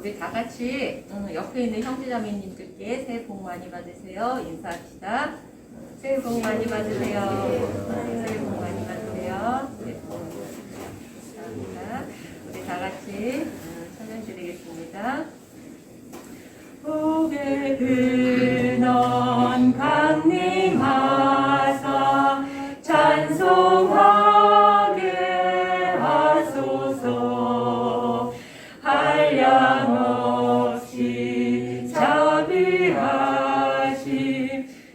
우리 다 같이 옆에 있는 형제자매님들께 새해 복 많이 받으세요. 인사합시다. 새해 복 많이 받으세요. 새해 복 많이 받으세요. 네, 감사합니다. 우리 다 같이 찬양 드리겠습니다. 복의 근원 강림하사 찬송하게 하소서. 한량없이 자비하심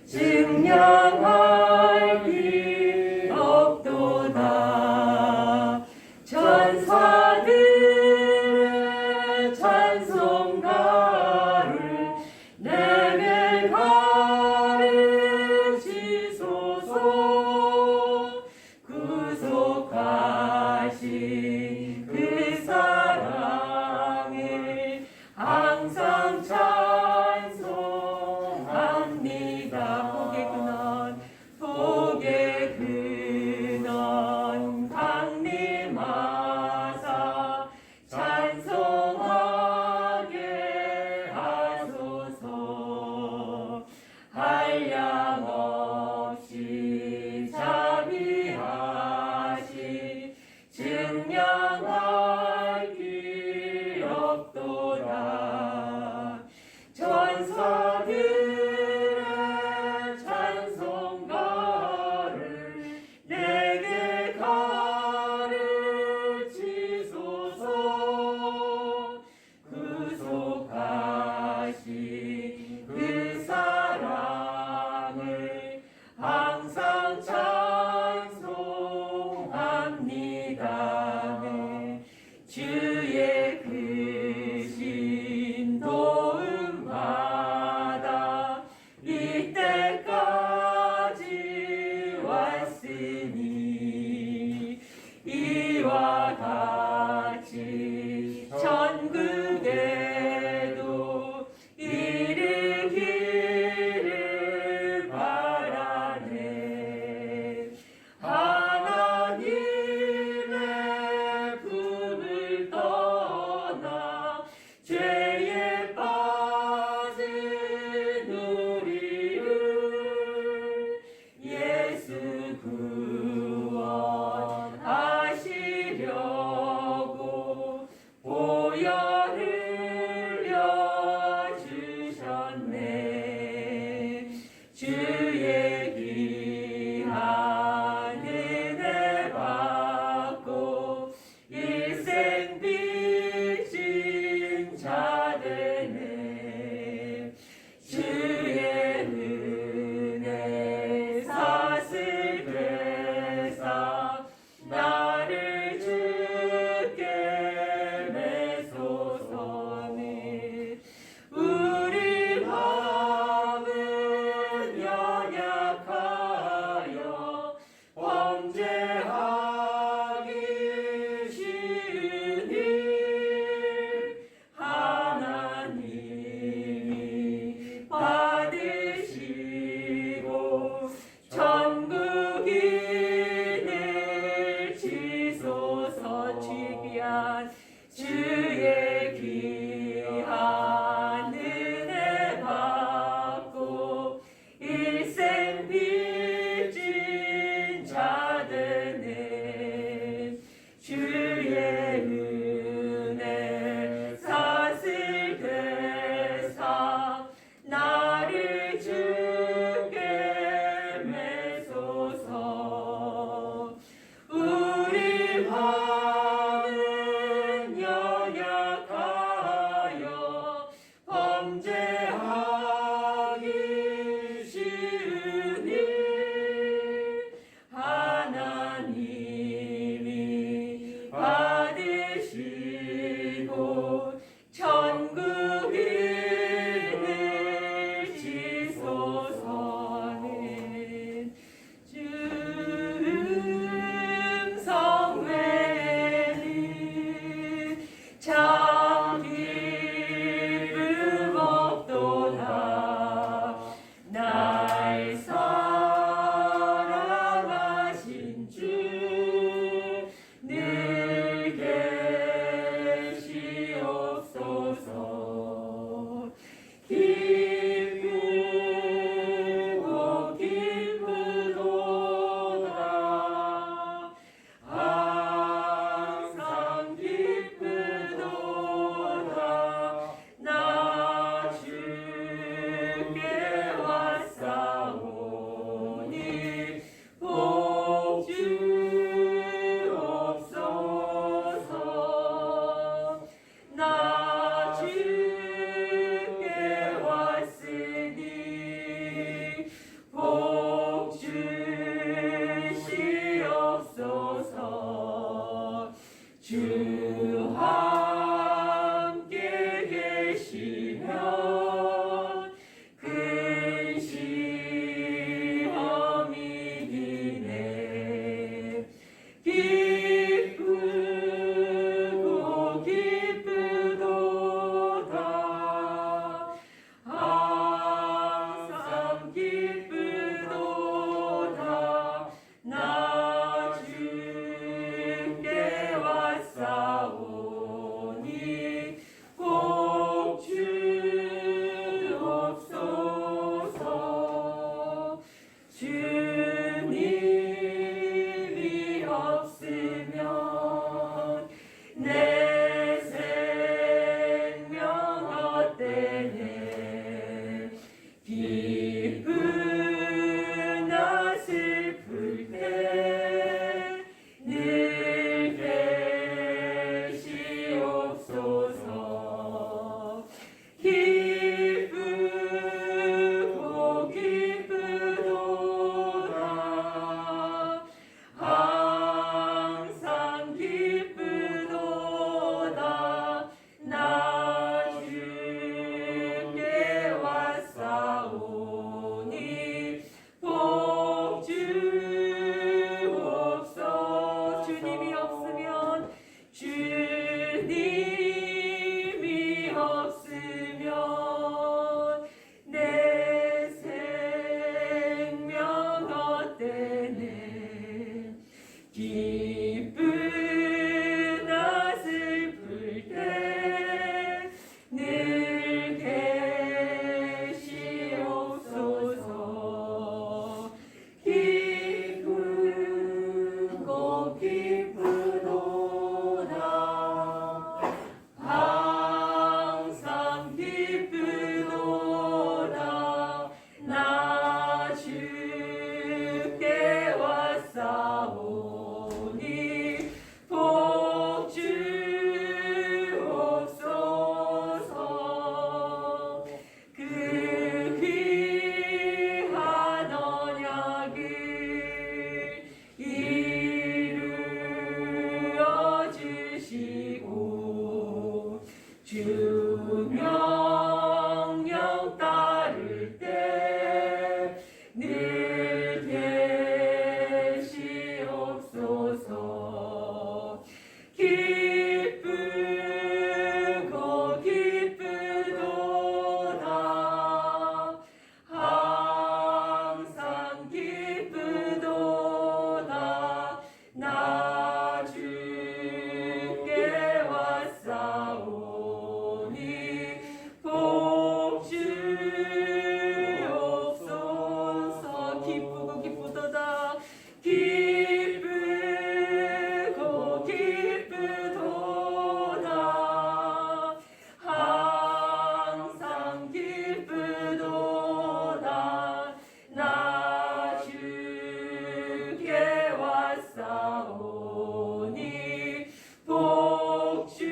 증량할 길 없도다. 천사들의 찬송가를 내 주 명령 따를 때 늘 계시옵소서. 기쁘고 기쁘도다 항상 기쁘도다 나 주께 왔사오니 복 주옵소서. 기쁘고 기쁘도다 기쁘고 기쁘도다 항상 기쁘도다 나 주께 왔사오니 복 주옵소서.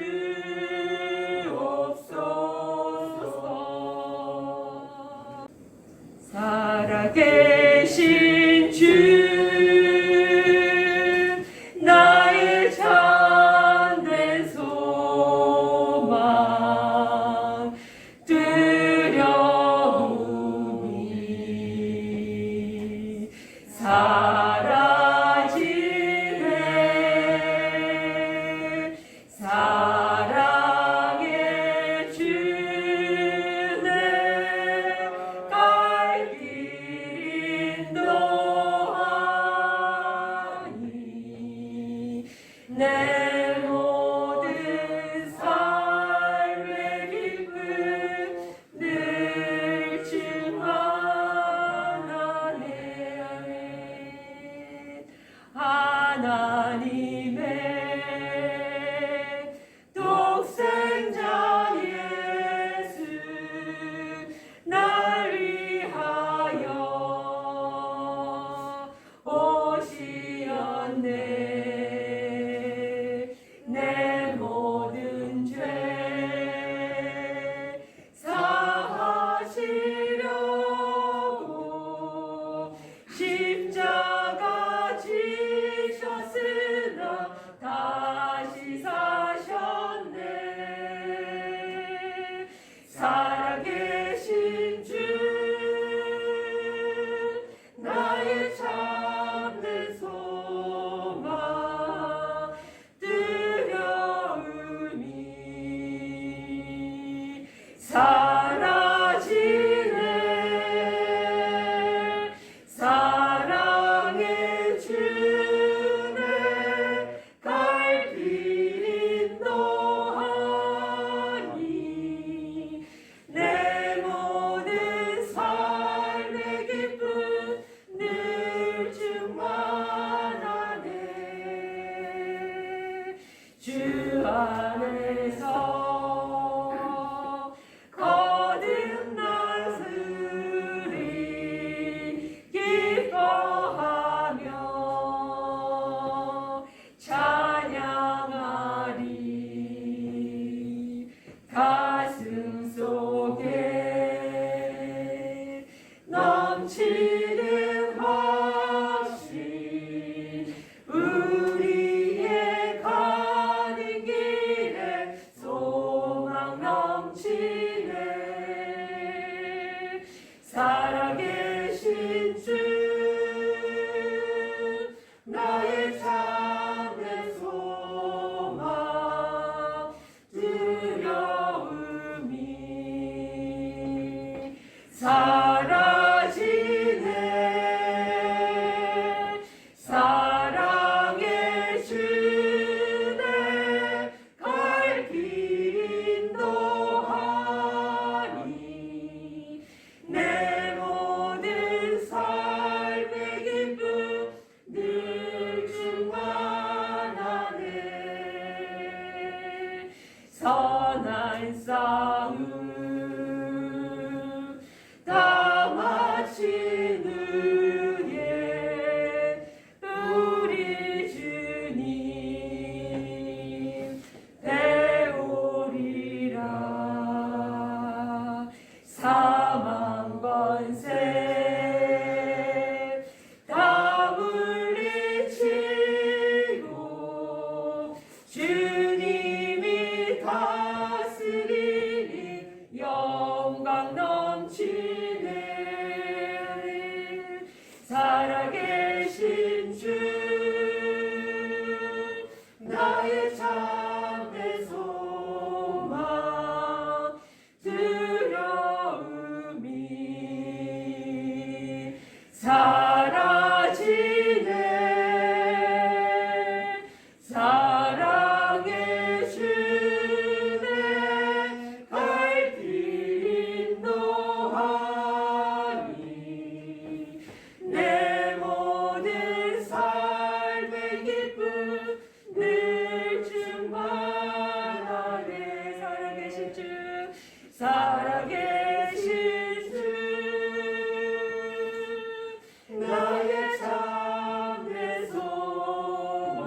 살아계신 주 나의 참된 소망 두려움이 사라지네. 사랑의 주내 갈 길 인도하니 내 모든 삶의 기쁨 늘 충만하네. 하나님의 독생자 예수 날 위하여 오시었네. 내 모든 죄 사하시려고 십자가 지셨으나 다시 사셨네. 살아계신 주 나의 참된 소망 두려움이 사라지네. 사랑의 주내 갈 길 인도하니 내 모든 삶의 기쁨 늘 충만하네. 주 안에서 거듭난 수리 기뻐하며 찬양하리. 가슴 속에 넘치는 확신 우리의 가는 길에 소망 넘치네. 살아계신 주 나의 참된 소망 두려움 살아계신 주 나의 참된 소망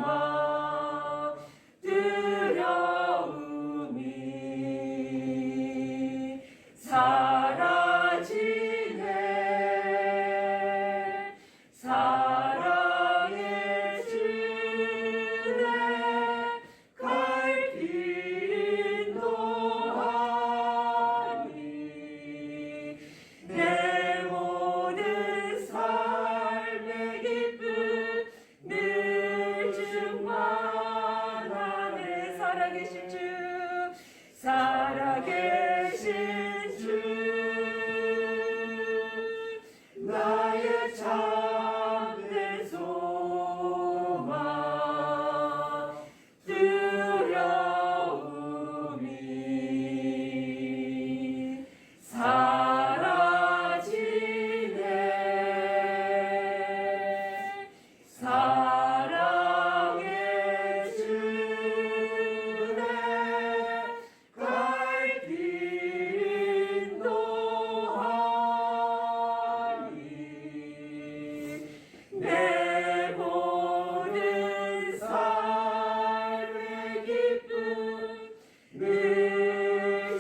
두려움이 사라지네 사랑의 주내 갈 길 인도하니 내 모든 삶의 기쁨 늘 충만하네 살아계신 주 살아계신 주 나의 참된 소망 두려움이 사라지네 사랑의 주내 갈 길 인도하니 내 모든 삶의 기쁨 늘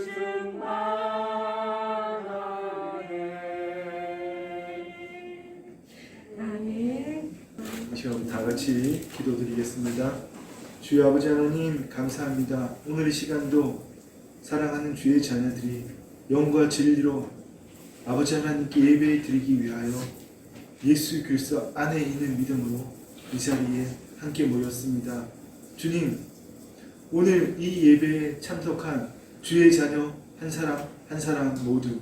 충만하네 아멘. 이 시간 다 같이 기도드리겠습니다. 주여 아버지 하나님 감사합니다. 오늘 이 시간도 사랑하는 주의 자녀들이 영과 진리로 아버지 하나님께 예배 드리기 위하여 예수 그리스도 안에 있는 믿음으로 이 자리에 함께 모였습니다. 주님, 오늘 이 예배에 참석한 주의 자녀 한 사람 한 사람 모두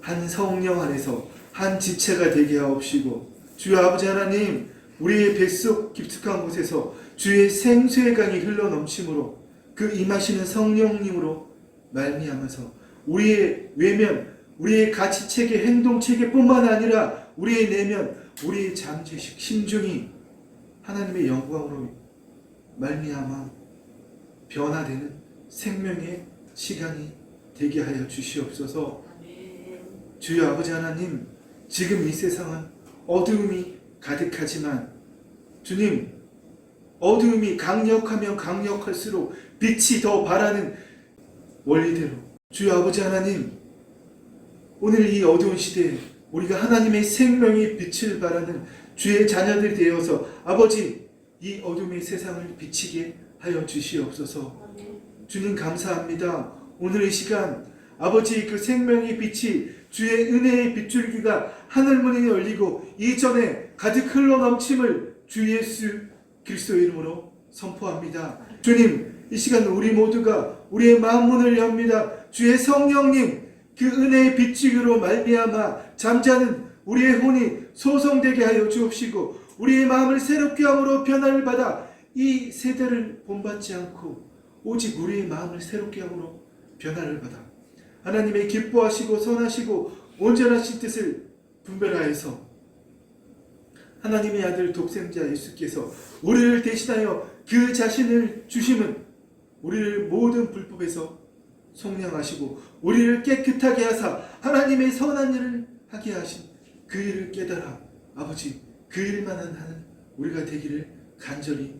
한 성령 안에서 한 지체가 되게 하옵시고 주여 아버지 하나님 우리의 뱃속 깊숙한 곳에서 주의 생수의 강이 흘러넘침으로 그 임하시는 성령님으로 말미암아서 우리의 외면, 우리의 가치체계, 행동체계뿐만 아니라 우리의 내면, 우리의 잠재식, 심중이 하나님의 영광으로 말미암아 변화되는 생명의 시간이 되게 하여 주시옵소서. 주여 아버지 하나님, 지금 이 세상은 어두움이 가득하지만 주님, 어두움이 강력하면 강력할수록 빛이 더 바라는 원리대로 주여 아버지 하나님, 오늘 이 어두운 시대에 우리가 하나님의 생명의 빛을 바라는 주의 자녀들이 되어서 아버지 이 어둠의 세상을 비치게 하여 주시옵소서. 주님 감사합니다. 오늘 이 시간 아버지 그 생명의 빛이 주의 은혜의 빗줄기가 하늘문이 열리고 이전에 가득 흘러넘침을 주 예수 그리스도의 이름으로 선포합니다. 주님, 이 시간 우리 모두가 우리의 마음문을 엽니다. 주의 성령님 그 은혜의 빛줄기로 말미암아 잠자는 우리의 혼이 소성되게 하여 주옵시고 우리의 마음을 새롭게 함으로 변화를 받아 이 세대를 본받지 않고 오직 우리의 마음을 새롭게 함으로 변화를 받아 하나님의 기뻐하시고 선하시고 온전하신 뜻을 분별하여서 하나님의 아들 독생자 예수께서 우리를 대신하여 그 자신을 주심은 우리를 모든 불법에서 속량하시고 우리를 깨끗하게 하사 하나님의 선한 일을 하게 하신 그 일을 깨달아 아버지 그 일만 하는 우리가 되기를 간절히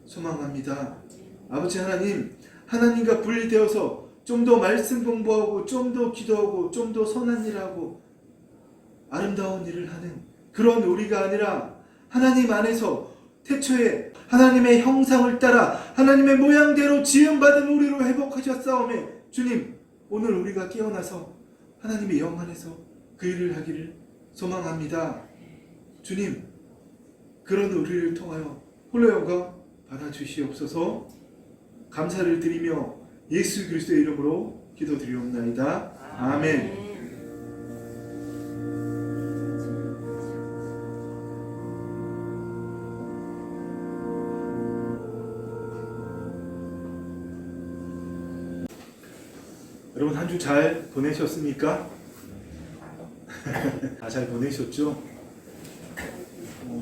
소망합니다. 아버지 하나님, 하나님과 분리되어서 좀 더 말씀 공부하고 좀 더 기도하고 좀 더 선한 일하고 아름다운 일을 하는 그런 우리가 아니라 하나님 안에서 태초에 하나님의 형상을 따라 하나님의 모양대로 지음받은 우리로 회복하셨사오매 주님, 오늘 우리가 깨어나서 하나님의 영 안에서 그 일을 하기를 소망합니다. 주님, 그런 우리를 통하여 홀로 영광 받아주시옵소서. 감사를 드리며 예수 그리스도의 이름으로 기도드리옵나이다. 아멘. 여러분 한 주 잘 보내셨습니까? 다 잘 보내셨죠?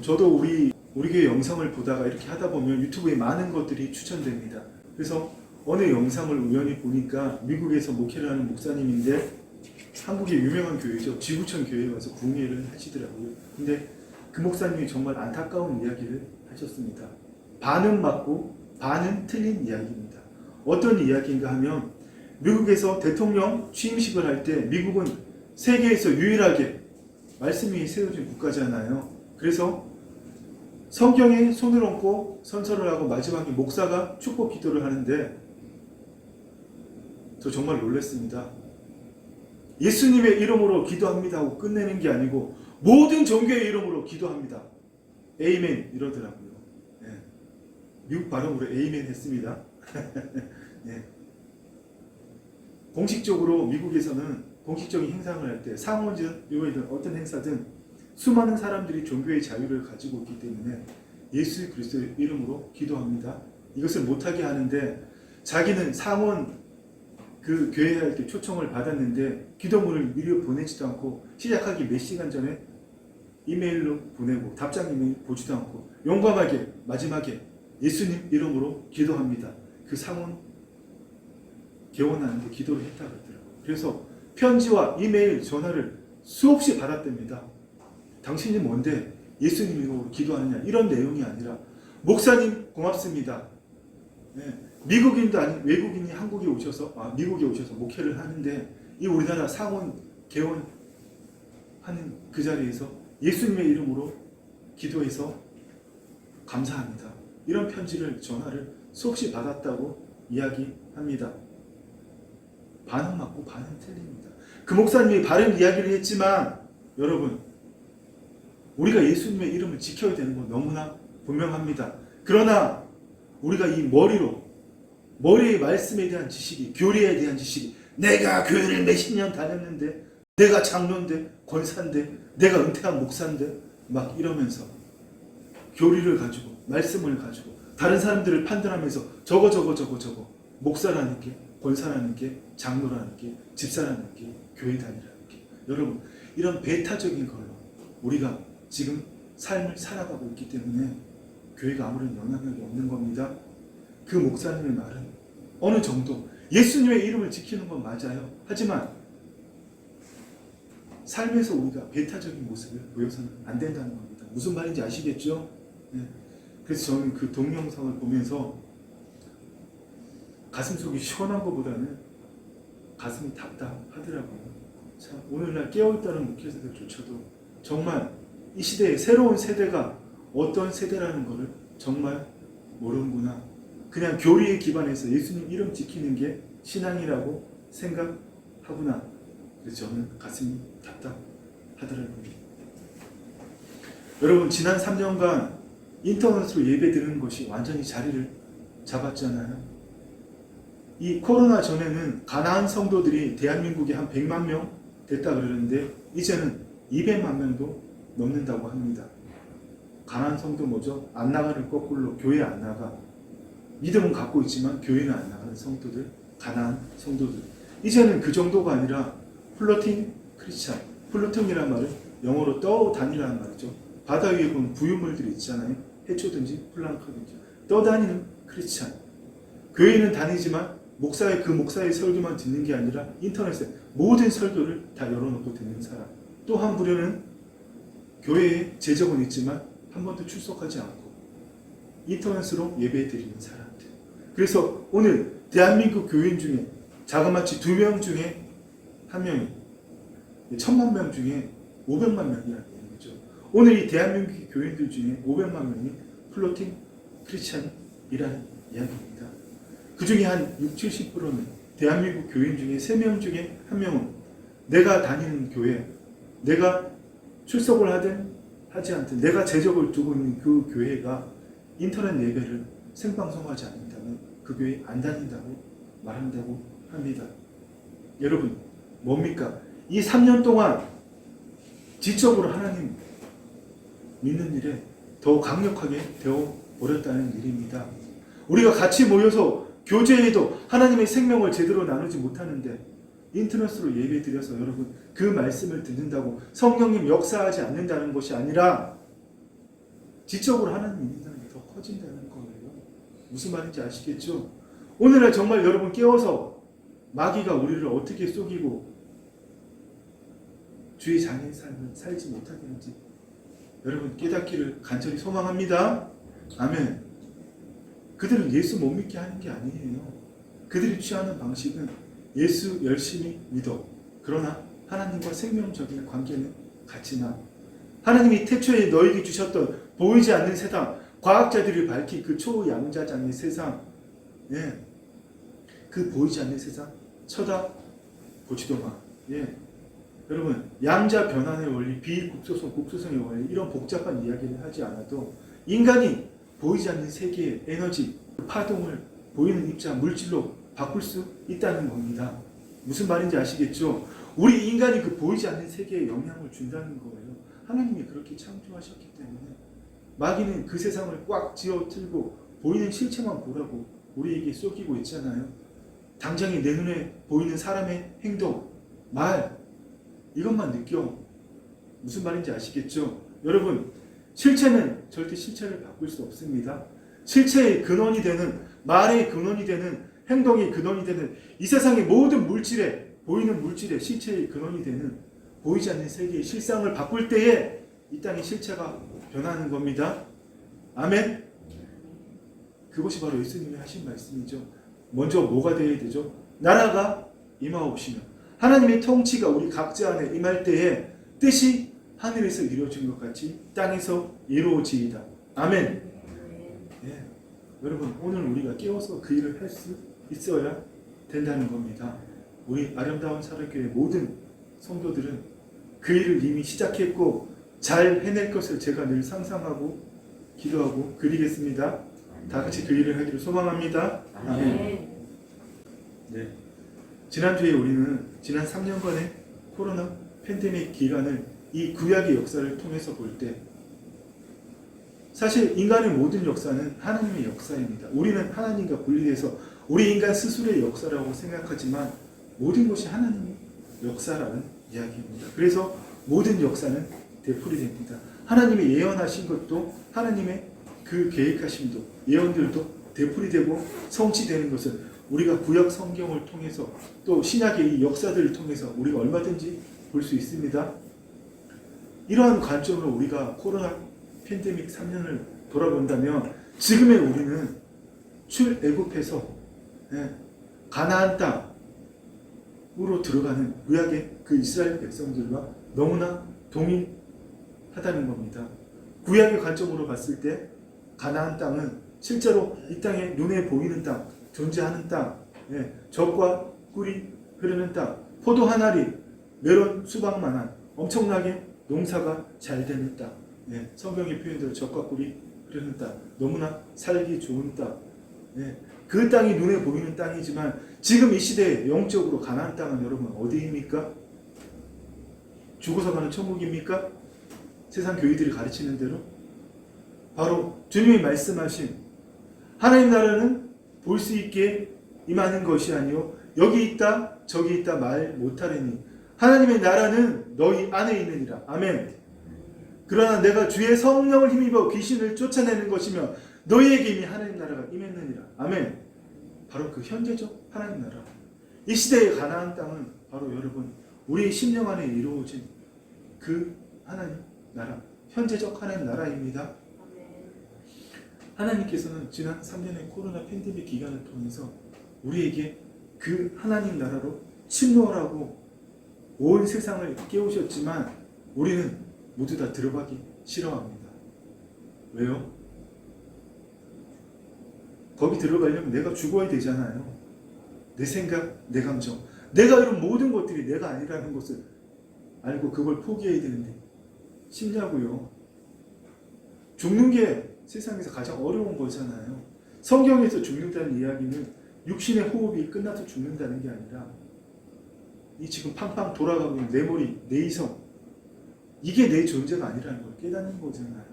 저도 우리 교회 영상을 보다가 이렇게 하다 보면 유튜브에 많은 것들이 추천됩니다. 그래서 어느 영상을 우연히 보니까 미국에서 목회를 하는 목사님인데 한국의 유명한 교회죠. 지구촌 교회에 와서 구흥회를 하시더라고요. 근데 그 목사님이 정말 안타까운 이야기를 하셨습니다. 반은 맞고 반은 틀린 이야기입니다. 어떤 이야기인가 하면 미국에서 대통령 취임식을 할 때 미국은 세계에서 유일하게 말씀이 세워진 국가잖아요. 그래서 성경에 손을 얹고 선서를 하고 마지막에 목사가 축복 기도를 하는데 저 정말 놀랐습니다. 예수님의 이름으로 기도합니다 하고 끝내는 게 아니고 모든 종교의 이름으로 기도합니다. 에이멘 이러더라고요. 네. 미국 발음으로 에이멘 했습니다. 네. 공식적으로 미국에서는 공식적인 행사를 할 때 상원이든 요회든 어떤 행사든 수많은 사람들이 종교의 자유를 가지고 있기 때문에 예수 그리스도의 이름으로 기도합니다. 이것을 못하게 하는데 자기는 상원 그 교회 할 때 초청을 받았는데 기도문을 미리 보내지도 않고 시작하기 몇 시간 전에 이메일로 보내고 답장 이메일 보지도 않고 용감하게 마지막에 예수님 이름으로 기도합니다. 그 상원 개원하는데 기도를 했다고 하더라고요. 그래서 편지와 이메일, 전화를 수없이 받았답니다. 당신이 뭔데 예수님 이름으로 기도하느냐 이런 내용이 아니라 목사님 고맙습니다. 네. 미국인도 아닌 외국인이 한국에 오셔서 미국에 오셔서 목회를 하는데 이 우리나라 상원 개원하는 그 자리에서 예수님의 이름으로 기도해서 감사합니다. 이런 편지를 전화를 수없이 받았다고 이야기합니다. 반은 맞고 반은 틀립니다. 그 목사님이 바른 이야기를 했지만 여러분 우리가 예수님의 이름을 지켜야 되는 건 너무나 분명합니다. 그러나 우리가 이 머리의 말씀에 대한 지식이, 교리에 대한 지식이, 내가 교회를 몇십 년 다녔는데, 내가 장로인데, 권사인데, 내가 은퇴한 목사인데, 막 이러면서 교리를 가지고, 말씀을 가지고, 다른 사람들을 판단하면서 저거, 목사라는 게, 권사라는 게, 장로라는 게, 집사라는 게, 교회 다니라는 게. 여러분, 이런 배타적인 걸로 우리가 지금 삶을 살아가고 있기 때문에 교회가 아무런 영향력이 없는 겁니다. 그 목사님의 말은 어느 정도 예수님의 이름을 지키는 건 맞아요. 하지만 삶에서 우리가 배타적인 모습을 보여서는 안 된다는 겁니다. 무슨 말인지 아시겠죠? 네. 그래서 저는 그 동영상을 보면서 가슴속이 시원한 것보다는 가슴이 답답하더라고요. 자, 오늘날 깨어있다는 목회자들조차도 정말 이 시대의 새로운 세대가 어떤 세대라는 것을 정말 모르는구나. 그냥 교리에 기반해서 예수님 이름 지키는 게 신앙이라고 생각하구나. 그래서 저는 가슴이 답답하더라고요. 여러분 지난 3년간 인터넷으로 예배 드리는 것이 완전히 자리를 잡았잖아요. 이 코로나 전에는 가나안 성도들이 대한민국에 한 100만 명 됐다 그러는데 이제는 200만 명도 넘는다고 합니다. 가나안 성도 뭐죠? 안 나가는 거꾸로 교회 안 나가. 믿음은 갖고 있지만 교회는 안 나가는 성도들, 가나안 성도들. 이제는 그 정도가 아니라 플로팅 크리스찬. 플로팅이란 말은 영어로 떠다니라는 말이죠. 바다 위에 보면 부유물들이 있잖아요. 해초든지 플랑크든지 떠다니는 크리스찬. 교회는 다니지만 그 목사의 설교만 듣는 게 아니라 인터넷에 모든 설교를 다 열어놓고 듣는 사람. 또 한 부류는 교회에 재적은 있지만 한 번도 출석하지 않고 인터넷으로 예배 드리는 사람들. 그래서 오늘 대한민국 교인 중에 자그마치 2명 중에 1명이 1000만 명 중에 500만 명이라는 얘기죠. 오늘 이 대한민국 교인들 중에 500만 명이 플로팅 크리스찬이라는 이야기입니다. 그 중에 한 60-70%는 대한민국 교인 중에 3명 중에 1명은 내가 다니는 교회, 내가 출석을 하든 하지 않든 내가 재적을 두고 있는 그 교회가 인터넷 예배를 생방송하지 않는다면 그 교회 안 다닌다고 말한다고 합니다. 여러분 뭡니까? 이 3년 동안 지적으로 하나님 믿는 일에 더 강력하게 되어버렸다는 일입니다. 우리가 같이 모여서 교제에도 하나님의 생명을 제대로 나누지 못하는데 인터넷으로 예배 드려서 여러분 그 말씀을 듣는다고 성령님 역사하지 않는다는 것이 아니라 지적으로 하나님 믿는다는 게 더 커진다는 거예요. 무슨 말인지 아시겠죠? 오늘날 정말 여러분 깨워서 마귀가 우리를 어떻게 속이고 주의 자녀의 삶을 살지 못하게 하는지 여러분 깨닫기를 간절히 소망합니다. 아멘. 그들은 예수 못 믿게 하는 게 아니에요. 그들이 취하는 방식은 예수 열심히 믿어. 그러나 하나님과 생명적인 관계는 같지나 하나님이 태초에 너에게 주셨던 보이지 않는 세상, 과학자들이 밝힌 그 초양자장의 세상, 그 보이지 않는 세상 쳐다보지도 마. 여러분 양자 변환의 원리, 비국소성, 국소성의 원리 이런 복잡한 이야기를 하지 않아도 인간이 보이지 않는 세계의 에너지, 파동을 보이는 입자, 물질로 바꿀 수 있다는 겁니다. 무슨 말인지 아시겠죠? 우리 인간이 그 보이지 않는 세계에 영향을 준다는 거예요. 하나님이 그렇게 창조하셨기 때문에 마귀는 그 세상을 꽉 쥐어틀고 보이는 실체만 보라고 우리에게 쏘기고 있잖아요. 당장에 내 눈에 보이는 사람의 행동, 말 이것만 느껴. 무슨 말인지 아시겠죠? 여러분 실체는 절대 실체를 바꿀 수 없습니다. 실체의 근원이 되는, 말의 근원이 되는, 행동의 근원이 되는 이 세상의 모든 물질에, 보이는 물질의 실체의 근원이 되는 보이지 않는 세계의 실상을 바꿀 때에 이 땅의 실체가 변하는 겁니다. 아멘. 그것이 바로 예수님이 하신 말씀이죠. 먼저 뭐가 되어야 되죠? 나라가 임하옵시며 하나님의 통치가 우리 각자 안에 임할 때에 뜻이 하늘에서 이루어진 것 같이 땅에서 이루어지이다. 아멘. 여러분 오늘 우리가 깨워서 그 일을 할 수 있어야 된다는 겁니다. 우리 아름다운 사랑교회 모든 성도들은 그 일을 이미 시작했고 잘 해낼 것을 제가 늘 상상하고 기도하고 그리겠습니다. 다 같이 그 일을 하기를 소망합니다. 아멘. 지난주에 우리는 지난 3년간의 코로나 팬데믹 기간을 이 구약의 역사를 통해서 볼 때 사실 인간의 모든 역사는 하나님의 역사입니다. 우리는 하나님과 분리돼서 우리 인간 스스로의 역사라고 생각하지만 모든 것이 하나님의 역사라는 이야기입니다. 그래서 모든 역사는 되풀이됩니다. 하나님이 예언하신 것도 하나님의 그 계획하심도 예언들도 되풀이되고 성취되는 것은 우리가 구약 성경을 통해서 또 신약의 이 역사들을 통해서 우리가 얼마든지 볼 수 있습니다. 이러한 관점으로 우리가 코로나 팬데믹 3년을 돌아본다면 지금의 우리는 출애굽해서 가나안 땅으로 들어가는 구약의 그 이스라엘 백성들과 너무나 동일하다는 겁니다. 구약의 관점으로 봤을 때 가나안 땅은 실제로 이 땅에 눈에 보이는 땅, 존재하는 땅, 젖과 꿀이 흐르는 땅, 포도 한 알이 메론 수박만한 엄청나게 농사가 잘 되는 땅, 성경의 표현대로 젖과 꿀이 흐르는 땅, 너무나 살기 좋은 땅, 그 땅이 눈에 보이는 땅이지만 지금 이 시대에 영적으로 가나안 땅은 여러분 어디입니까? 죽어서 가는 천국입니까? 세상 교회들이 가르치는 대로 바로 주님이 말씀하신 하나님 나라는 볼 수 있게 임하는 것이 아니요 여기 있다 저기 있다 말 못하리니 하나님의 나라는 너희 안에 있느니라. 아멘. 그러나 내가 주의 성령을 힘입어 귀신을 쫓아내는 것이며 너희에게 이미 하나님 나라가 임했느니라. 아멘. 바로 그 현재적 하나님 나라. 이 시대의 가나안 땅은 바로 여러분 우리의 심령 안에 이루어진 그 하나님 나라, 현재적 하나님 나라입니다. 하나님께서는 지난 3년의 코로나 팬데믹 기간을 통해서 우리에게 그 하나님 나라로 침노하라고 온 세상을 깨우셨지만 우리는 모두 다 들어가기 싫어합니다. 왜요? 거기 들어가려면 내가 죽어야 되잖아요. 내 생각, 내 감정, 내가 이룬 모든 것들이 내가 아니라는 것을 알고 그걸 포기해야 되는데 쉽냐고요. 죽는 게 세상에서 가장 어려운 거잖아요. 성경에서 죽는다는 이야기는 육신의 호흡이 끝나서 죽는다는 게 아니라 이 지금 팡팡 돌아가고 있는 내 머리, 내 이성 이게 내 존재가 아니라는 걸 깨닫는 거잖아요.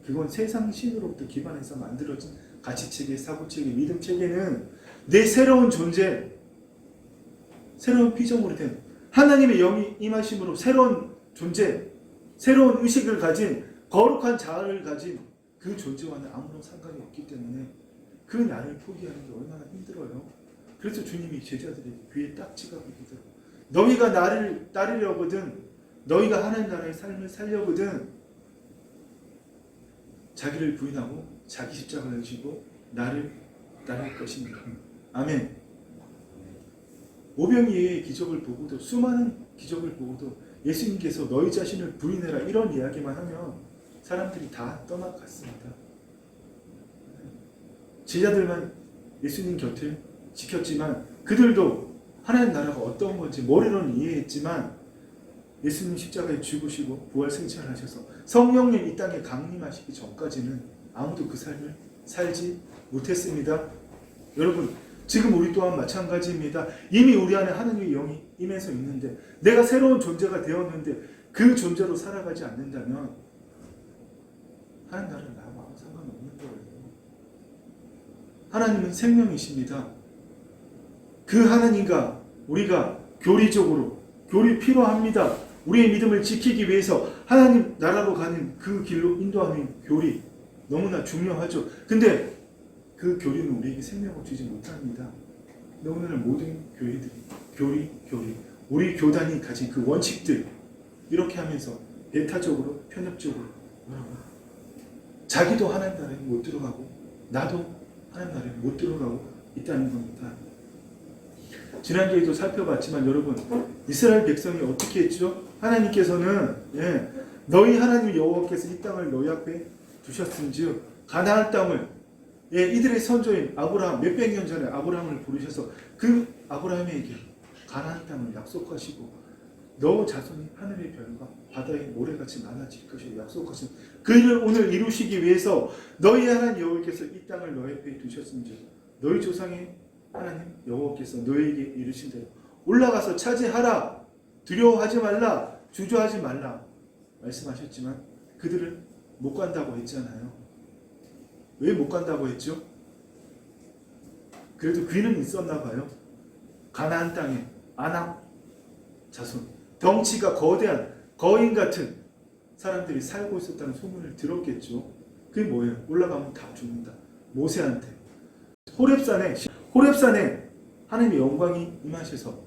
그건 세상 신으로부터 기반해서 만들어진 가치체계, 사고체계, 믿음체계는 내 새로운 존재, 새로운 피조물이 된 하나님의 영이 임하심으로 새로운 존재, 새로운 의식을 가진 거룩한 자아를 가진 그 존재와는 아무런 상관이 없기 때문에 그 나를 포기하는 게 얼마나 힘들어요. 그래서 주님이 제자들에게 귀에 딱 찍어보거든. 너희가 나를 따르려거든, 너희가 하나님 나라의 삶을 살려거든, 자기를 부인하고 자기 십자가를 지고 나를 따를 것입니다. 아멘. 오병이의 기적을 보고도, 수많은 기적을 보고도 예수님께서 너희 자신을 부인해라 이런 이야기만 하면 사람들이 다 떠나갔습니다. 제자들만 예수님 곁을 지켰지만 그들도 하나님 나라가 어떤 건지 머리로는 이해했지만 예수님 십자가에 죽으시고 부활 승천하셔서 성령님 이 땅에 강림하시기 전까지는 아무도 그 삶을 살지 못했습니다. 여러분, 지금 우리 또한 마찬가지입니다. 이미 우리 안에 하나님의 영이 임해서 있는데 내가 새로운 존재가 되었는데 그 존재로 살아가지 않는다면 하나님 나라는 나하고 아무 상관없는 거예요. 하나님은 생명이십니다. 그 하나님과 우리가 교리적으로 교리 필요합니다. 우리의 믿음을 지키기 위해서 하나님 나라로 가는 그 길로 인도하는 교리 너무나 중요하죠. 근데 그 교리는 우리에게 생명을 주지 못합니다. 근데 오늘 모든 교회들이 교리 우리 교단이 가진 그 원칙들 이렇게 하면서 배타적으로 편협적으로 자기도 하나님 나라에 못 들어가고 나도 하나님 나라에 못 들어가고 있다는 겁니다. 지난주에도 살펴봤지만 여러분, 이스라엘 백성이 어떻게 했죠? 하나님께서는 너희 하나님 여호와께서 이 땅을 너희 앞에 두셨은즉 가나안 땅을 이들의 선조인 아브라함, 몇백 년 전에 아브라함을 부르셔서 그 아브라함에게 가나안 땅을 약속하시고 너 자손이 하늘의 별과 바다의 모래같이 많아질 것이라고 약속하신 그 일을 오늘 이루시기 위해서 너희 하나님 여호와께서 이 땅을 너희 앞에 두셨은즉 너희 조상의 하나님 여호와께서 너희에게 이르신 대로 올라가서 차지하라, 두려워하지 말라, 주저하지 말라 말씀하셨지만 그들은 못 간다고 했잖아요. 왜 못 간다고 했죠? 그래도 귀는 있었나 봐요. 가나안 땅에 아낙 자손, 덩치가 거대한 거인 같은 사람들이 살고 있었다는 소문을 들었겠죠. 그게 뭐예요? 올라가면 다 죽는다. 모세한테 호렙산에 하나님의 영광이 임하셔서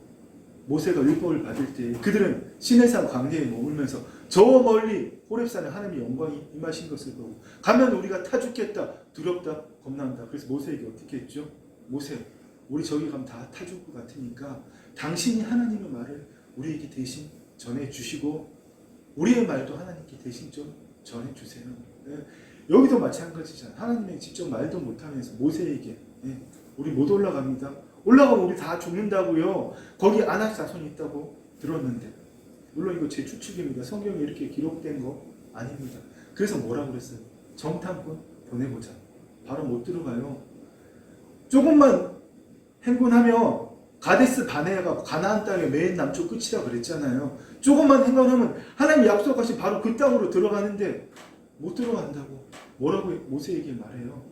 모세가 율법을 받을 때 그들은 시내산 광야에 머물면서 저 멀리 호렙산에 하나님의 영광이 임하신 것을 보고 가면 우리가 타 죽겠다, 두렵다, 겁난다. 그래서 모세에게 어떻게 했죠? 모세, 우리 저기 가면 다 타 죽을 것 같으니까 당신이 하나님의 말을 우리에게 대신 전해주시고 우리의 말도 하나님께 대신 좀 전해주세요. 여기도 마찬가지잖아요. 하나님의 직접 말도 못하면서 모세에게 우리 못 올라갑니다. 올라가면 우리 다 죽는다고요. 거기 아낙 자손이 있다고 들었는데, 물론 이거 제 추측입니다. 성경에 이렇게 기록된 거 아닙니다. 그래서 뭐라고 그랬어요? 정탐꾼 보내보자. 바로 못 들어가요. 조금만 행군하면 가데스 바네아가 가나안 땅의 맨 남쪽 끝이라 그랬잖아요. 조금만 행군하면 하나님 약속하신 바로 그 땅으로 들어가는데 못 들어간다고. 뭐라고 모세에게 말해요?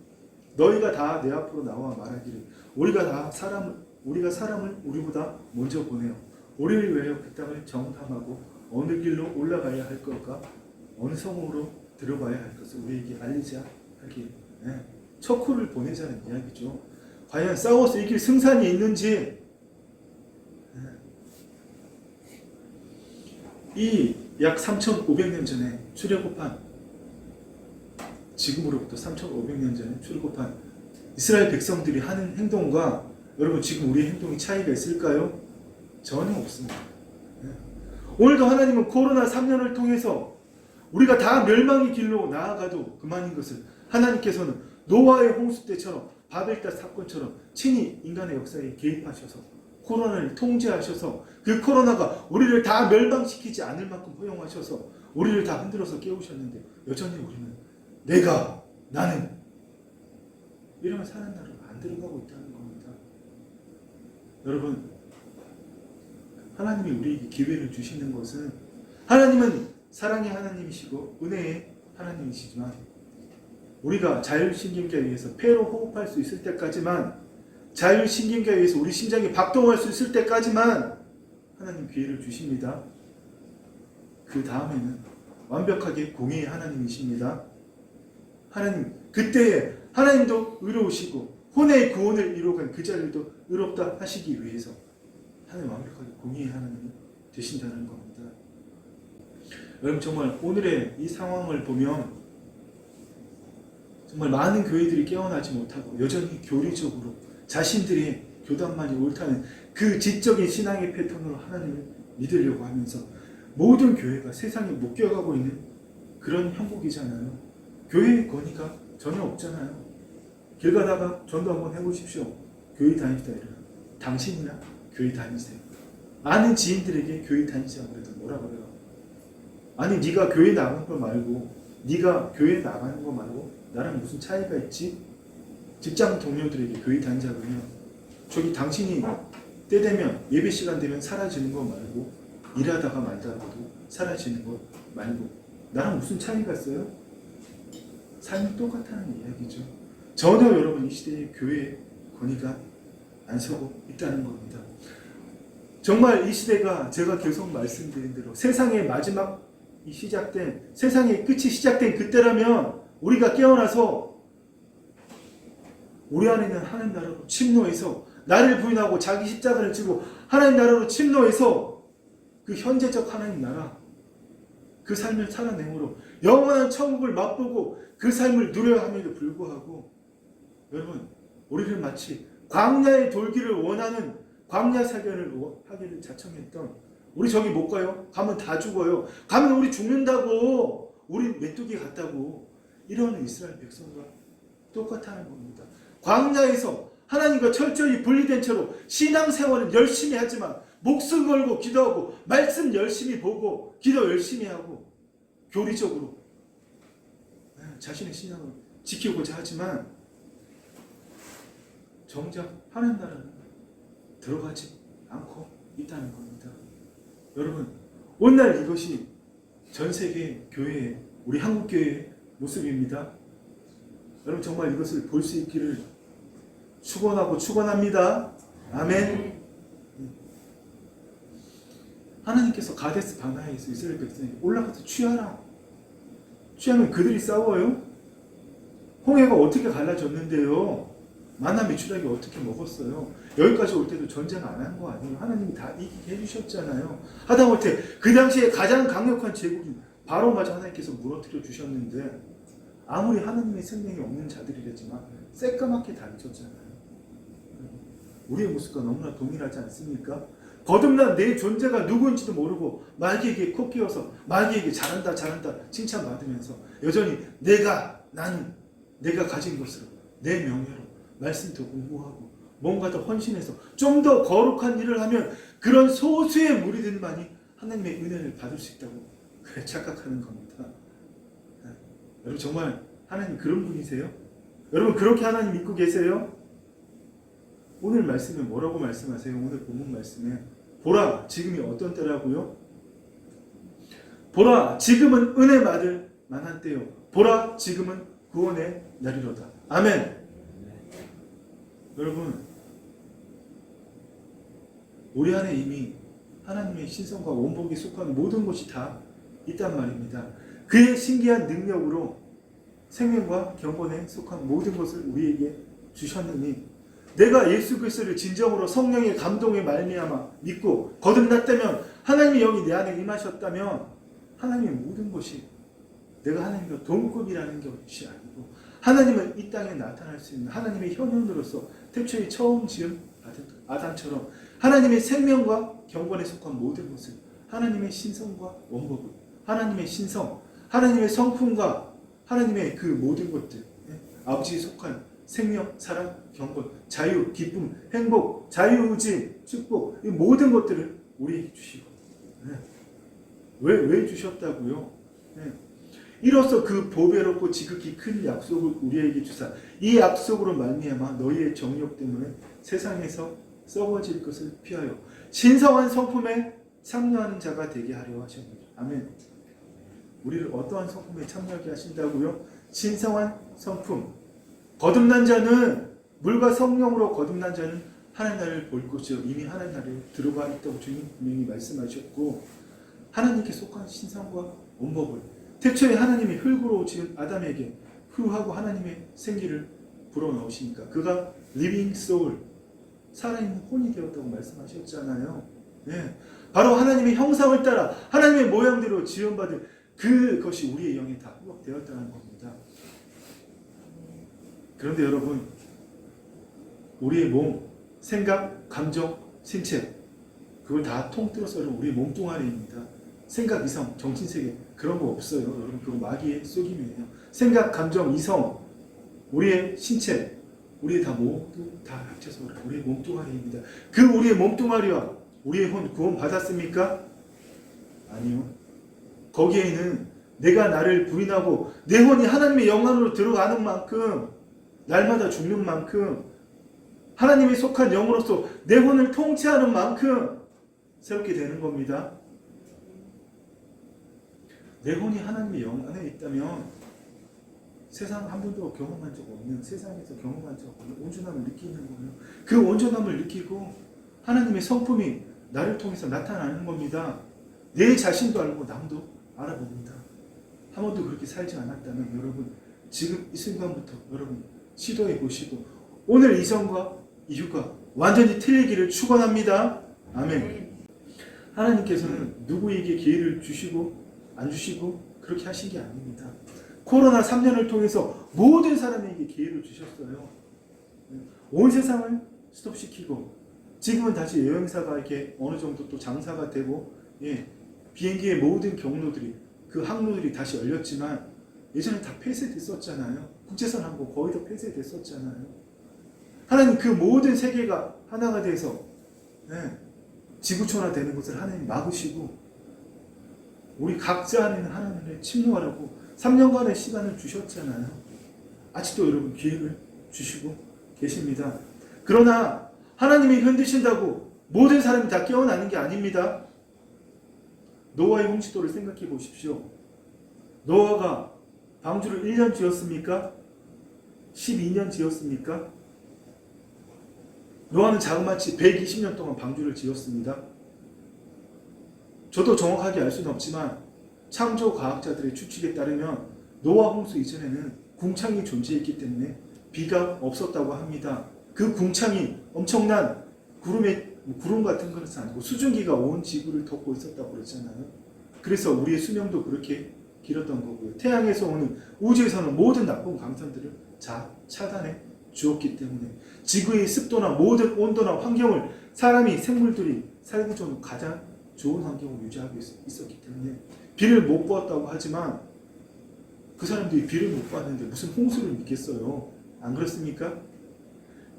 너희가 다 내 앞으로 나와 말하기를 우리가 사람을 우리보다 먼저 보내요. 우리를 위하여 그 땅을 정탐하고 어느 길로 올라가야 할 것과 어느 성으로 들어가야 할 것을 우리에게 알리자 하기를. 척후를 보내자는 이야기죠. 과연 싸워서 이길 승산이 있는지, 이 약 3,500년 전에 출애굽한, 지금으로부터 3,500년 전에 출애굽한 이스라엘 백성들이 하는 행동과 여러분 지금 우리의 행동이 차이가 있을까요? 전혀 없습니다. 오늘도 하나님은 코로나 3년을 통해서 우리가 다 멸망의 길로 나아가도 그만인 것을 하나님께서는 노아의 홍수 때처럼 바벨탑 사건처럼 친히 인간의 역사에 개입하셔서 코로나를 통제하셔서 그 코로나가 우리를 다 멸망시키지 않을 만큼 허용하셔서 우리를 다 흔들어서 깨우셨는데 여전히 우리는 나는 이러면 사는 나라로 안 들어가고 있다는 겁니다. 여러분, 하나님이 우리에게 기회를 주시는 것은 하나님은 사랑의 하나님이시고 은혜의 하나님이시지만 우리가 자율신경계에 의해서 폐로 호흡할 수 있을 때까지만, 자율신경계에 의해서 우리 심장이 박동할 수 있을 때까지만 하나님 기회를 주십니다. 그 다음에는 완벽하게 공의의 하나님이십니다. 하나님, 그때에 하나님도 의로우시고 혼의 구원을 이루어간 그 자들도 의롭다 하시기 위해서 하나님 완벽하게 공의의 하나님이 되신다는 겁니다. 여러분 정말 오늘의 이 상황을 보면 정말 많은 교회들이 깨어나지 못하고 여전히 교리적으로 자신들의 교단만이 옳다는 그 지적인 신앙의 패턴으로 하나님을 믿으려고 하면서 모든 교회가 세상에 묶여가고 있는 그런 형국이잖아요. 교회의 권위가 전혀 없잖아요. 길 가다가 전도 한번 해보십시오. 교회 다니시다 이래요. 당신이나 교회 다니세요. 아는 지인들에게 교회 다니시라고 그래도 뭐라 그래요? 아니 네가 교회 나가는 거 말고 네가 교회 나가는 거 말고 나랑 무슨 차이가 있지? 직장 동료들에게 교회 다니자 그러면 저기 당신이 때 되면 예배 시간 되면 사라지는 거 말고 일하다가 말다가도 사라지는 거 말고 나랑 무슨 차이가 있어요? 삶이 똑같다는 이야기죠. 전혀 여러분 이 시대의 교회의 권위가 안 서고 있다는 겁니다. 정말 이 시대가 제가 계속 말씀드린 대로 세상의 마지막이 시작된 세상의 끝이 시작된 그때라면 우리가 깨어나서 우리 안에 있는 하나님 나라로 침노해서 나를 부인하고 자기 십자가를 지고 하나님 나라로 침노해서 그 현재적 하나님 나라 그 삶을 살아내므로 영원한 천국을 맛보고 그 삶을 누려야 함에도 불구하고 여러분 우리를 마치 광야의 돌기를 원하는 광야 사견을 하기를 자청했던 우리 저기 못 가요? 가면 다 죽어요. 가면 우리 죽는다고 우리 메뚜기 같다고 이러는 이스라엘 백성과 똑같다는 겁니다. 광야에서 하나님과 철저히 분리된 채로 신앙생활은 열심히 하지만 목숨 걸고 기도하고 말씀 열심히 보고 기도 열심히 하고 교리적으로 자신의 신앙을 지키고자 하지만 정작 하나님 나라는 들어가지 않고 있다는 겁니다. 여러분 오늘 이것이 전 세계 교회의 우리 한국 교회의 모습입니다. 여러분 정말 이것을 볼 수 있기를 축원하고 축원합니다. 아멘. 하나님께서 가데스 바나에서 이스라엘 백성에게 올라가서 취하라. 취하면 그들이 싸워요. 홍해가 어떻게 갈라졌는데요. 마나 메추라기 어떻게 먹었어요. 여기까지 올 때도 전쟁 안 한 거 아니에요. 하나님이 다 이기게 해주셨잖아요. 하다못해 그 당시에 가장 강력한 제국인 바로마저 하나님께서 무너뜨려 주셨는데 아무리 하나님의 생명이 없는 자들이랬지만 새까맣게 다 잊었잖아요. 우리의 모습과 너무나 동일하지 않습니까? 거듭난 내 존재가 누구인지도 모르고 마귀에게 코 끼워서 마귀에게 잘한다 칭찬받으면서 여전히 나는 내가 가진 것으로 내 명예로 말씀도 공부하고 뭔가 더 헌신해서 좀 더 거룩한 일을 하면 그런 소수의 무리들만이 하나님의 은혜를 받을 수 있다고 그래 착각하는 겁니다. 여러분 정말 하나님 그런 분이세요? 여러분 그렇게 하나님 믿고 계세요? 오늘 말씀에 뭐라고 말씀하세요? 오늘 본문 말씀에 보라 지금이 어떤 때라고요? 보라 지금은 은혜 받을 만한 때요. 보라 지금은 구원의 날이로다. 아멘. 여러분 우리 안에 이미 하나님의 신성과 원복이 속한 모든 것이 다 있단 말입니다. 그의 신기한 능력으로 생명과 경건에 속한 모든 것을 우리에게 주셨느니 내가 예수 그리스도를 진정으로 성령의 감동에 말미암아 믿고 거듭났다면 하나님의 영이 내 안에 임하셨다면 하나님의 모든 것이 내가 하나님과 동급이라는 것이 아니고 하나님은 이 땅에 나타날 수 있는 하나님의 현현으로서 태초에 처음 지은 아담처럼 하나님의 생명과 경건에 속한 모든 것을 하나님의 신성과 원복을 하나님의 신성, 하나님의 성품과 하나님의 그 모든 것들 아버지에 속한 생명, 사랑, 경건, 자유, 기쁨, 행복, 자유의지, 축복 이 모든 것들을 우리에게 주시고 왜 주셨다고요? 이로써 그 보배롭고 지극히 큰 약속을 우리에게 주사 이 약속으로 말미암아 너희의 정욕 때문에 세상에서 썩어질 것을 피하여 신성한 성품에 참여하는 자가 되게 하려 하십니다. 아멘. 우리를 어떠한 성품에 참여하게 하신다고요? 신성한 성품. 거듭난 자는 물과 성령으로 거듭난 자는 하나님 나라를 볼 것이요 이미 하나님 나라에 들어가 있다고 주님 분명히 말씀하셨고 하나님께 속한 신성과 원복을 태초에 하나님이 흙으로 지은 아담에게 후하고 하나님의 생기를 불어넣으시니까 그가 living soul, 살아있는 혼이 되었다고 말씀하셨잖아요. 예. 바로 하나님의 형상을 따라 하나님의 모양대로 지음받은 그것이 우리의 영에 다 회복되었다는 겁니다. 그런데 여러분, 우리의 몸, 생각, 감정, 신체, 그걸 다 통틀어서 우리의 몸뚱아리입니다. 생각, 이성, 정신세계 그런 거 없어요. 여러분, 그거 마귀의 속임이에요. 생각, 감정, 이성, 우리의 신체, 우리의 다 모두 다 합쳐서 우리의 몸뚱아리입니다. 그 우리의 몸뚱아리와 우리의 혼 구원 받았습니까? 아니요. 거기에는 내가 나를 부인하고 내 혼이 하나님의 영안으로 들어가는 만큼, 날마다 죽는 만큼, 하나님에 속한 영으로서 내 혼을 통치하는 만큼 새롭게 되는 겁니다. 내 혼이 하나님의 영 안에 있다면 세상 한 번도 경험한 적 없는, 세상에서 경험한 적 없는 온전함을 느끼는 거예요. 그 온전함을 느끼고 하나님의 성품이 나를 통해서 나타나는 겁니다. 내 자신도 알고 남도 알아봅니다. 한 번도 그렇게 살지 않았다면 여러분, 지금 이 순간부터 여러분 시도해 보시고 오늘 이전과 이후가 완전히 틀리기를 축원합니다. 아멘. 하나님께서는 누구에게 기회를 주시고 안 주시고 그렇게 하신 게 아닙니다. 코로나 3년을 통해서 모든 사람에게 기회를 주셨어요. 온 세상을 스톱시키고 지금은 다시 여행사가 이렇게 어느 정도 또 장사가 되고, 예, 비행기의 모든 경로들이, 그 항로들이 다시 열렸지만 예전에 다 폐쇄됐었잖아요. 국제선 항공 거의 다 폐쇄됐었잖아요. 하나님 그 모든 세계가 하나가 돼서, 예, 지구촌화되는 것을 하나님 막으시고 우리 각자 안에는 하나님을 침노하라고 3년간의 시간을 주셨잖아요. 아직도 여러분 기회를 주시고 계십니다. 그러나 하나님이 흔드신다고 모든 사람이 다 깨어나는 게 아닙니다. 노아의 홍수도를 생각해 보십시오. 노아가 방주를 1년 지었습니까? 12년 지었습니까? 노아는 자그마치 120년 동안 방주를 지었습니다. 저도 정확하게 알 수는 없지만 창조 과학자들의 추측에 따르면 노아 홍수 이전에는 궁창이 존재했기 때문에 비가 없었다고 합니다. 그 궁창이 엄청난 구름 같은 것은 아니고 수증기가 온 지구를 덮고 있었다고 그랬잖아요. 그래서 우리의 수명도 그렇게 길었던 거고요. 태양에서 오는, 우주에서는 모든 나쁜 강산들을 차단해 주었기 때문에 지구의 습도나 모든 온도나 환경을 사람이, 생물들이 살기 전 가장 좋은 환경을 유지하고 있었기 때문에 비를 못 보았다고 하지만 그 사람들이 비를 못 봤는데 무슨 홍수를 믿겠어요? 안 그렇습니까?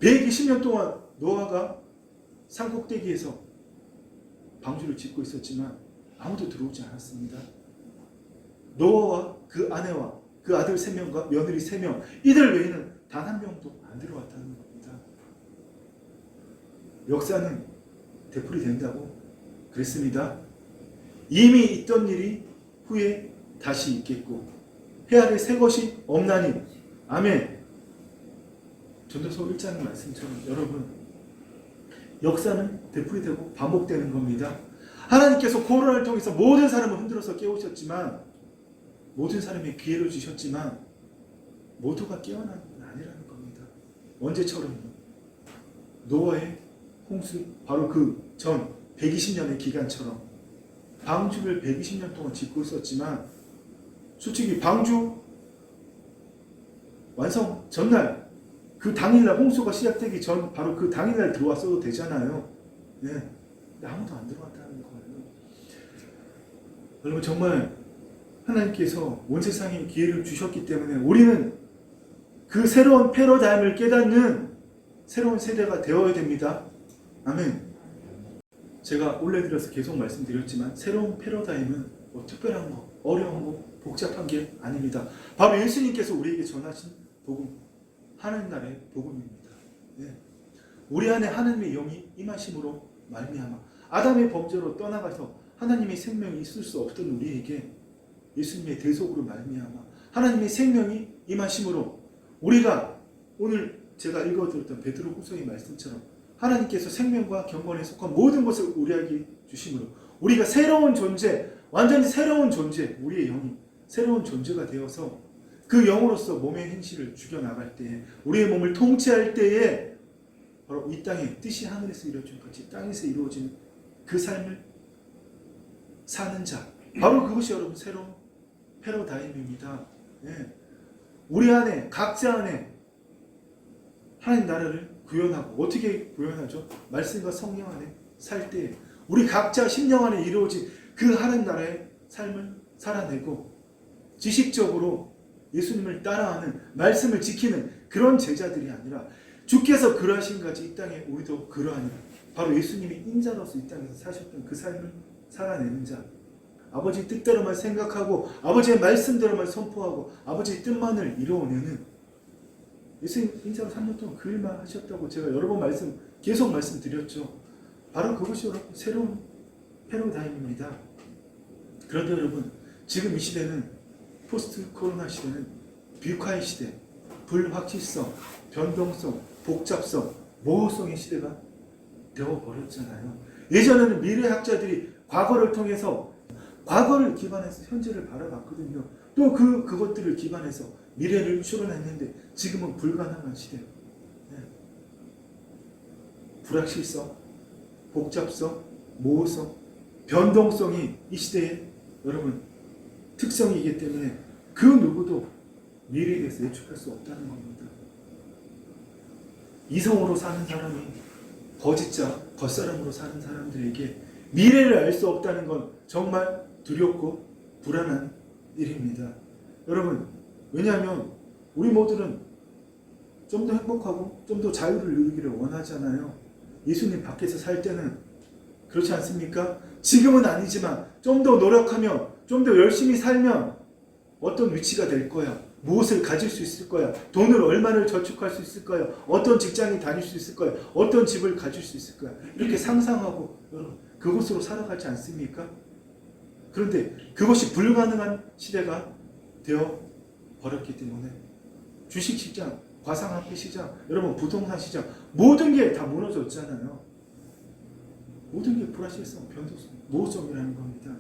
120년 동안 노아가 산꼭대기에서 방주를 짓고 있었지만 아무도 들어오지 않았습니다. 노아와 그 아내와 그 아들 3명과 며느리 3명, 이들 외에는 단 한 명도 안 들어왔다는 겁니다. 역사는 되풀이 된다고 그랬습니다. 이미 있던 일이 후에 다시 있겠고 해 아래 새 것이 없나니. 아멘. 전도서 1장 말씀처럼 여러분, 역사는 되풀이되고 반복되는 겁니다. 하나님께서 코로나를 통해서 모든 사람을 흔들어서 깨우셨지만, 모든 사람에게 기회를 주셨지만 모두가 깨어나는 건 아니라는 겁니다. 언제처럼요? 노아의 홍수, 바로 그 전 120년의 기간처럼 방주를 120년 동안 짓고 있었지만 솔직히 방주 완성 전날, 그 당일날, 홍수가 시작되기 전 바로 그 당일날 들어왔어도 되잖아요. 네. 근데 아무도 안 들어왔다는 거예요. 여러분, 정말 하나님께서 온 세상에 기회를 주셨기 때문에 우리는 그 새로운 패러다임을 깨닫는 새로운 세대가 되어야 됩니다. 아멘. 제가 올해 들어서 계속 말씀드렸지만 새로운 패러다임은 뭐 특별한 거, 어려운 거, 복잡한 게 아닙니다. 바로 예수님께서 우리에게 전하신 복음, 하나님 나라의 복음입니다. 네. 우리 안에 하나님의 영이 임하심으로 말미암아 아담의 범죄로 떠나가서 하나님의 생명이 있을 수 없던 우리에게 예수님의 대속으로 말미암아 하나님의 생명이 임하심으로 우리가 오늘 제가 읽어드렸던 베드로 후서의 말씀처럼 하나님께서 생명과 경건에 속한 모든 것을 우리에게 주심으로 우리가 새로운 존재, 완전히 새로운 존재, 우리의 영이 새로운 존재가 되어서 그 영으로서 몸의 행실을 죽여나갈 때에, 우리의 몸을 통치할 때에 바로 이 땅에 뜻이 하늘에서 이루어진 같이 땅에서 이루어지는 그 삶을 사는 자, 바로 그것이 여러분 새로운 패러다임입니다. 예. 우리 안에 각자 안에 하나님 나라를 구현하고, 어떻게 구현하죠? 말씀과 성령 안에 살 때 우리 각자 심령 안에 이루어진 그 하나님 나라의 삶을 살아내고 지식적으로 예수님을 따라하는, 말씀을 지키는 그런 제자들이 아니라 주께서 그러하신 같이 이 땅에 우리도 그러하니 바로 예수님이 인자로서 이 땅에서 사셨던 그 삶을 살아내는 자, 아버지 뜻대로만 생각하고 아버지의 말씀대로만 선포하고 아버지의 뜻만을 이루어내는, 예수님 인자로 3년 동안 그 일만 하셨다고 제가 여러 번 계속 말씀드렸죠. 바로 그것이 여러분 새로운 패러다임입니다. 그런데 여러분, 지금 이 시대는 포스트 코로나 시대는 비과의 시대, 불확실성, 변동성, 복잡성, 모호성의 시대가 되어버렸잖아요. 예전에는 미래학자들이 과거를 통해서, 과거를 기반해서 현재를 바라봤거든요. 또 그것들을 기반해서 미래를 추론했는데 지금은 불가능한 시대. 네. 불확실성, 복잡성, 모호성, 변동성이 이 시대의 여러분 특성이기 때문에 그 누구도 미래에 대해서 예측할 수 없다는 겁니다. 이성으로 사는 사람이 거짓자, 겉사람으로 사는 사람들에게 미래를 알 수 없다는 건 정말 두렵고 불안한 일입니다. 여러분, 왜냐하면 우리 모두는 좀 더 행복하고 좀 더 자유를 누리기를 원하잖아요. 예수님 밖에서 살 때는 그렇지 않습니까? 지금은 아니지만 좀 더 노력하면, 좀 더 열심히 살면 어떤 위치가 될 거야, 무엇을 가질 수 있을 거야, 돈을 얼마를 저축할 수 있을 거야, 어떤 직장에 다닐 수 있을 거야, 어떤 집을 가질 수 있을 거야, 이렇게 상상하고 여러분 그곳으로 살아가지 않습니까? 그런데 그것이 불가능한 시대가 되어 버렸기 때문에 주식시장, 과상화폐 시장, 여러분 부동산 시장, 모든 게 다 무너졌잖아요. 모든 게 불확실성, 변동성, 모호성이라는 겁니다.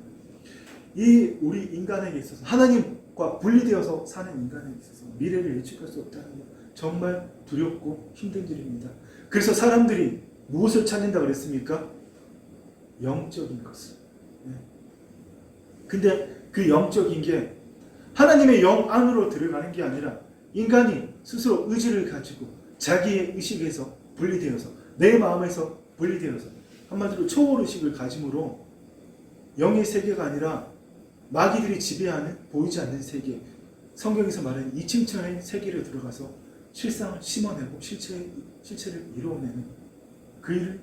이 우리 인간에게 있어서, 하나님과 분리되어서 사는 인간에게 있어서 미래를 예측할 수 없다는 것, 정말 두렵고 힘든 일입니다. 그래서 사람들이 무엇을 찾는다 그랬습니까? 영적인 것을. 근데 그 영적인 게 하나님의 영 안으로 들어가는 게 아니라 인간이 스스로 의지를 가지고 자기의 의식에서 분리되어서, 내 마음에서 분리되어서 한마디로 초월의식을 가짐으로 영의 세계가 아니라 마귀들이 지배하는 보이지 않는 세계, 성경에서 말하는 이층천의 세계로 들어가서 실상을 심어내고 실체를 이루어내는 그 일을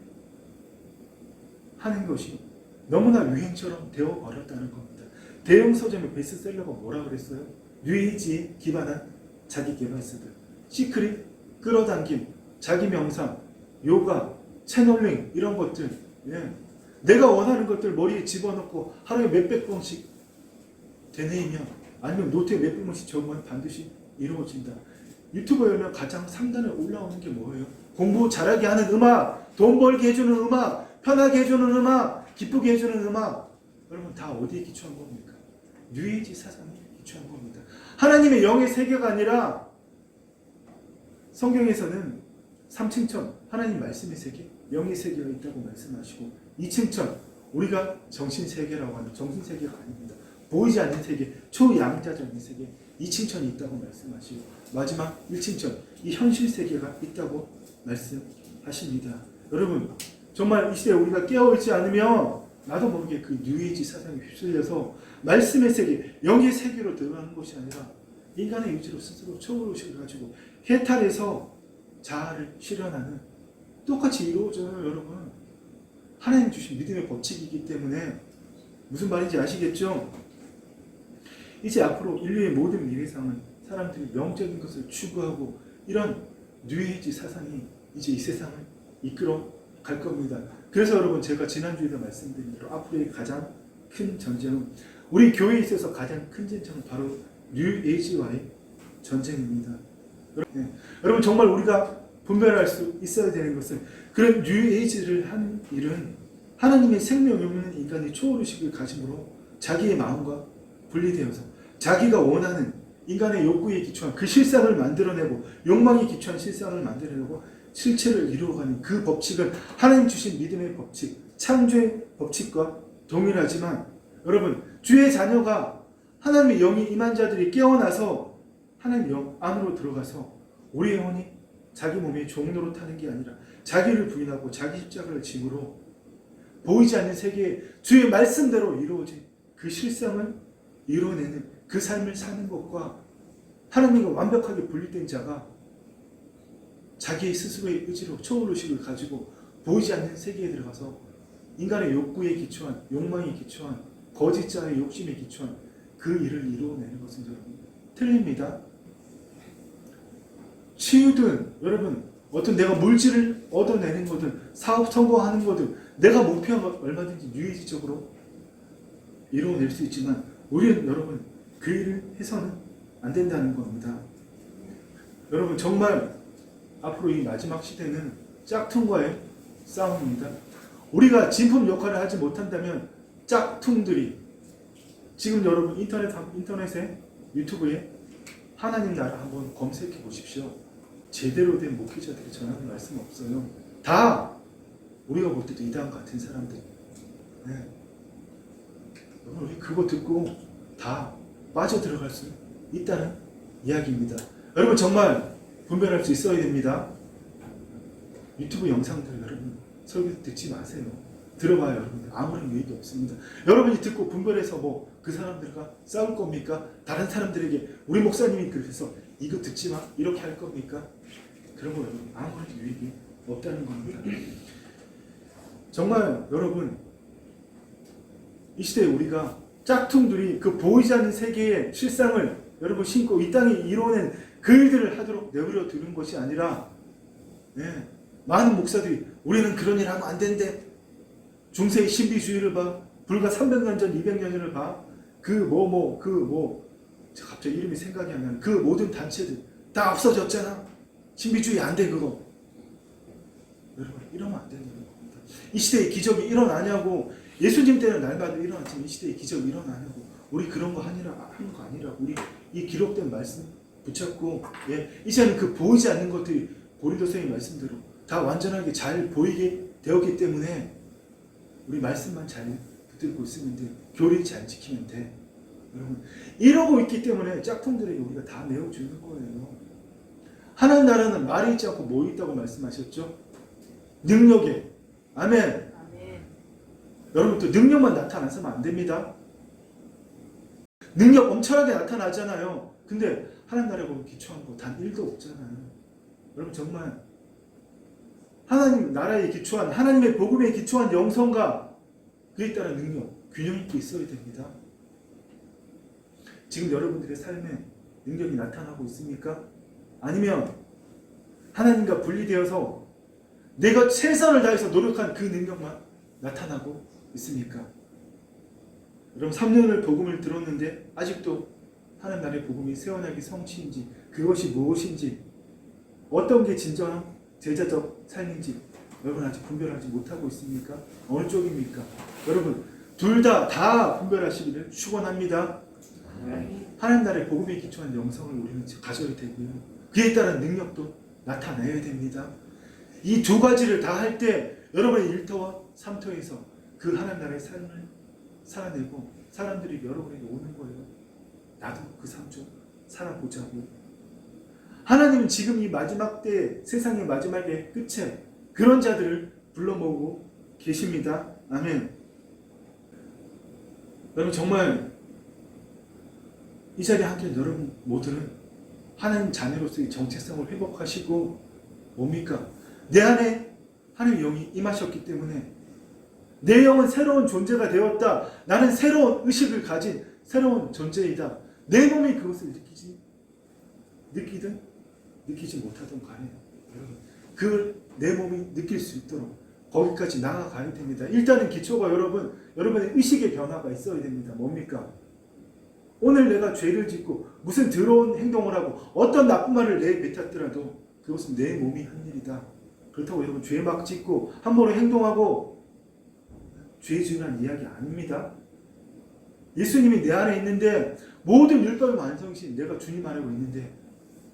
하는 것이 너무나 유행처럼 되어버렸다는 겁니다. 대형 서점의 베스트셀러가 뭐라 그랬어요? 뉴에이지에 기반한 자기개발서들, 시크릿, 끌어당김, 자기 명상, 요가, 채널링, 이런 것들, 내가 원하는 것들 머리에 집어넣고 하루에 몇백 번씩 되뇌이면, 아니면 노트에 몇백 번씩 적으면 반드시 이루어진다. 유튜브 열면 가장 상단에 올라오는 게 뭐예요? 공부 잘하게 하는 음악, 돈 벌게 해주는 음악, 편하게 해주는 음악, 기쁘게 해주는 음악. 여러분 다 어디에 기초한 겁니까? 뉴에이지 사상에 기초한 겁니다. 하나님의 영의 세계가 아니라 성경에서는 3층천, 하나님 말씀의 세계, 영의 세계가 있다고 말씀하시고, 2층천, 우리가 정신세계라고 하는 정신세계가 아닙니다. 보이지 않는 세계, 초양자적인 세계, 2층천이 있다고 말씀하시고, 마지막 1층천, 이 현실세계가 있다고 말씀하십니다. 여러분, 정말 이 시대에 우리가 깨어있지 않으면 나도 모르게 그 뉴에이지 사상에 휩쓸려서 말씀의 세계, 영의 세계로 들어가는 것이 아니라 인간의 의지로 스스로 초월의식을 가지고 해탈해서 자아를 실현하는, 똑같이 이루어져요. 여러분, 하나님 주신 믿음의 법칙이기 때문에. 무슨 말인지 아시겠죠? 이제 앞으로 인류의 모든 미래상은 사람들이 영적인 것을 추구하고 이런 뉴에이지 사상이 이제 이 세상을 이끌어 갈 겁니다. 그래서 여러분, 제가 지난주에도 말씀드린 대로 앞으로의 가장 큰 전쟁은, 우리 교회에 있어서 가장 큰 전쟁은 바로 뉴에이지와의 전쟁입니다. 여러분, 정말 우리가 분별할 수 있어야 되는 것은, 그런 뉴에이지를 하는 일은 하나님의 생명이 없는 인간의 초월의식을 가짐으로 자기의 마음과 분리되어서 자기가 원하는 인간의 욕구에 기초한 그 실상을 만들어내고, 욕망에 기초한 실상을 만들어내고 실체를 이루어가는 그 법칙은 하나님 주신 믿음의 법칙, 창조의 법칙과 동일하지만 여러분 주의 자녀가 하나님의 영이 임한 자들이 깨어나서 하나님 영 안으로 들어가서 우리 영혼이 자기 몸의 종로로 타는 게 아니라 자기를 부인하고 자기 십자가를 짐으로 보이지 않는 세계에 주의 말씀대로 이루어진 그 실상을 이뤄내는 그 삶을 사는 것과 하나님과 완벽하게 분리된 자가 자기 스스로의 의지로 초월의식을 가지고 보이지 않는 세계에 들어가서 인간의 욕구에 기초한 욕망에 기초한 거짓자의 욕심에 기초한 그 일을 이루어내는 것은 여러분 틀립니다. 치유든 여러분 어떤 내가 물질을 얻어내는 거든 사업 성공하는 거든 내가 목표한 것 얼마든지 유의지적으로 이루어낼 수 있지만 우리는 여러분 그 일을 해서는 안 된다는 겁니다. 여러분 정말 앞으로 이 마지막 시대는 짝퉁과의 싸움입니다. 우리가 진품 역할을 하지 못한다면 짝퉁들이 지금 여러분 인터넷에 유튜브에 하나님 나라 한번 검색해 보십시오. 제대로 된 목회자들이 전하는 말씀 없어요. 다 우리가 볼 때도 이단 같은 사람들. 네. 우리 그거 듣고 다 빠져들어갈 수 있다는 이야기입니다. 여러분 정말 분별할 수 있어야 됩니다. 유튜브 영상들 여러분 설교 듣지 마세요. 들어봐요. 여러분 아무런 유익이 없습니다. 여러분이 듣고 분별해서 뭐 그 사람들과 싸울 겁니까? 다른 사람들에게 우리 목사님이 그래서 이거 듣지 마 이렇게 할 겁니까? 그런 거 여러분 아무런 유익이 없다는 겁니다. 정말 여러분 이 시대에 우리가 짝퉁들이 그 보이지 않는 세계의 실상을 여러분 신고 이 땅에 이뤄낸 그 일들을 하도록 내버려 두는 것이 아니라 많은 목사들이 우리는 그런 일 하면 안 된대. 중세의 신비주의를 봐. 불과 300년 전 200년 전을 봐. 갑자기 이름이 생각이 안 나는 그 모든 단체들 다 없어졌잖아. 신비주의 안 돼 그거. 여러분 이러면 안 된다는 겁니다. 이 시대에 기적이 일어나냐고. 예수님 때는 날마다 일어났지만 이 시대에 기적이 일어나냐고. 우리 그런 거 하는 거 아니라 우리 이 기록된 말씀 붙잡고 이제는 그 보이지 않는 것들이 고린도서의 말씀대로 다 완전하게 잘 보이게 되었기 때문에 우리 말씀만 잘 붙들고 있으면 돼. 교리 잘 지키면 돼. 여러분 이러고 있기 때문에 짝퉁들에게 우리가 다 내어주는 거예요. 하나님 나라는 말이 있지 않고 뭐 있다고 말씀하셨죠? 능력에. 아멘. 아멘. 여러분 또 능력만 나타나서는 안 됩니다. 능력 엄청나게 나타나잖아요. 근데 하나님 나라에 보면 기초한 거 단 1도 없잖아요. 여러분 정말 하나님 나라에 기초한 하나님의 복음에 기초한 영성과 그에 따른 능력 균형 있게 있어야 됩니다. 지금 여러분들의 삶에 능력이 나타나고 있습니까? 아니면 하나님과 분리되어서 내가 최선을 다해서 노력한 그 능력만 나타나고 있습니까? 여러분 3년을 복음을 들었는데 아직도 하나님 나라의 복음이 세워나기 성취인지 그것이 무엇인지 어떤 게 진정한 제자적 삶인지 여러분 아직 분별하지 못하고 있습니까? 어느 쪽입니까? 여러분 둘 다 분별하시기를 축원합니다. 하나님 나라의 복음에 기초한 영성을 우리는 가져야 되고요. 그에 따른 능력도 나타내야 됩니다. 이 두 가지를 다 할 때 여러분의 일터와 삼터에서 그 하나님 나라의 삶을 살아내고 사람들이 여러분에게 오는 거예요. 나도 그 삶 좀 살아보자고. 하나님은 지금 이 마지막 때 세상의 마지막의 끝에 그런 자들을 불러 모으고 계십니다. 아멘. 여러분 정말 이 자리에 함께 여러분 모두는 하나님 자녀로서의 정체성을 회복하시고 뭡니까? 내 안에 하나님의 영이 임하셨기 때문에 내 영은 새로운 존재가 되었다. 나는 새로운 의식을 가진 새로운 존재이다. 내 몸이 그것을 느끼든 느끼지 못하든 간에 여러분 내 몸이 느낄 수 있도록 거기까지 나아가야 됩니다. 일단은 기초가 여러분의 의식의 변화가 있어야 됩니다. 뭡니까? 오늘 내가 죄를 짓고 무슨 더러운 행동을 하고 어떤 나쁜 말을 내에 뱉었더라도 그것은 내 몸이 한 일이다. 그렇다고 여러분 죄 막 짓고 함부로 행동하고 죄지으라는 이야기 아닙니다. 예수님이 내 안에 있는데 모든 율법의 완성이신 내가 주님 안에 있는데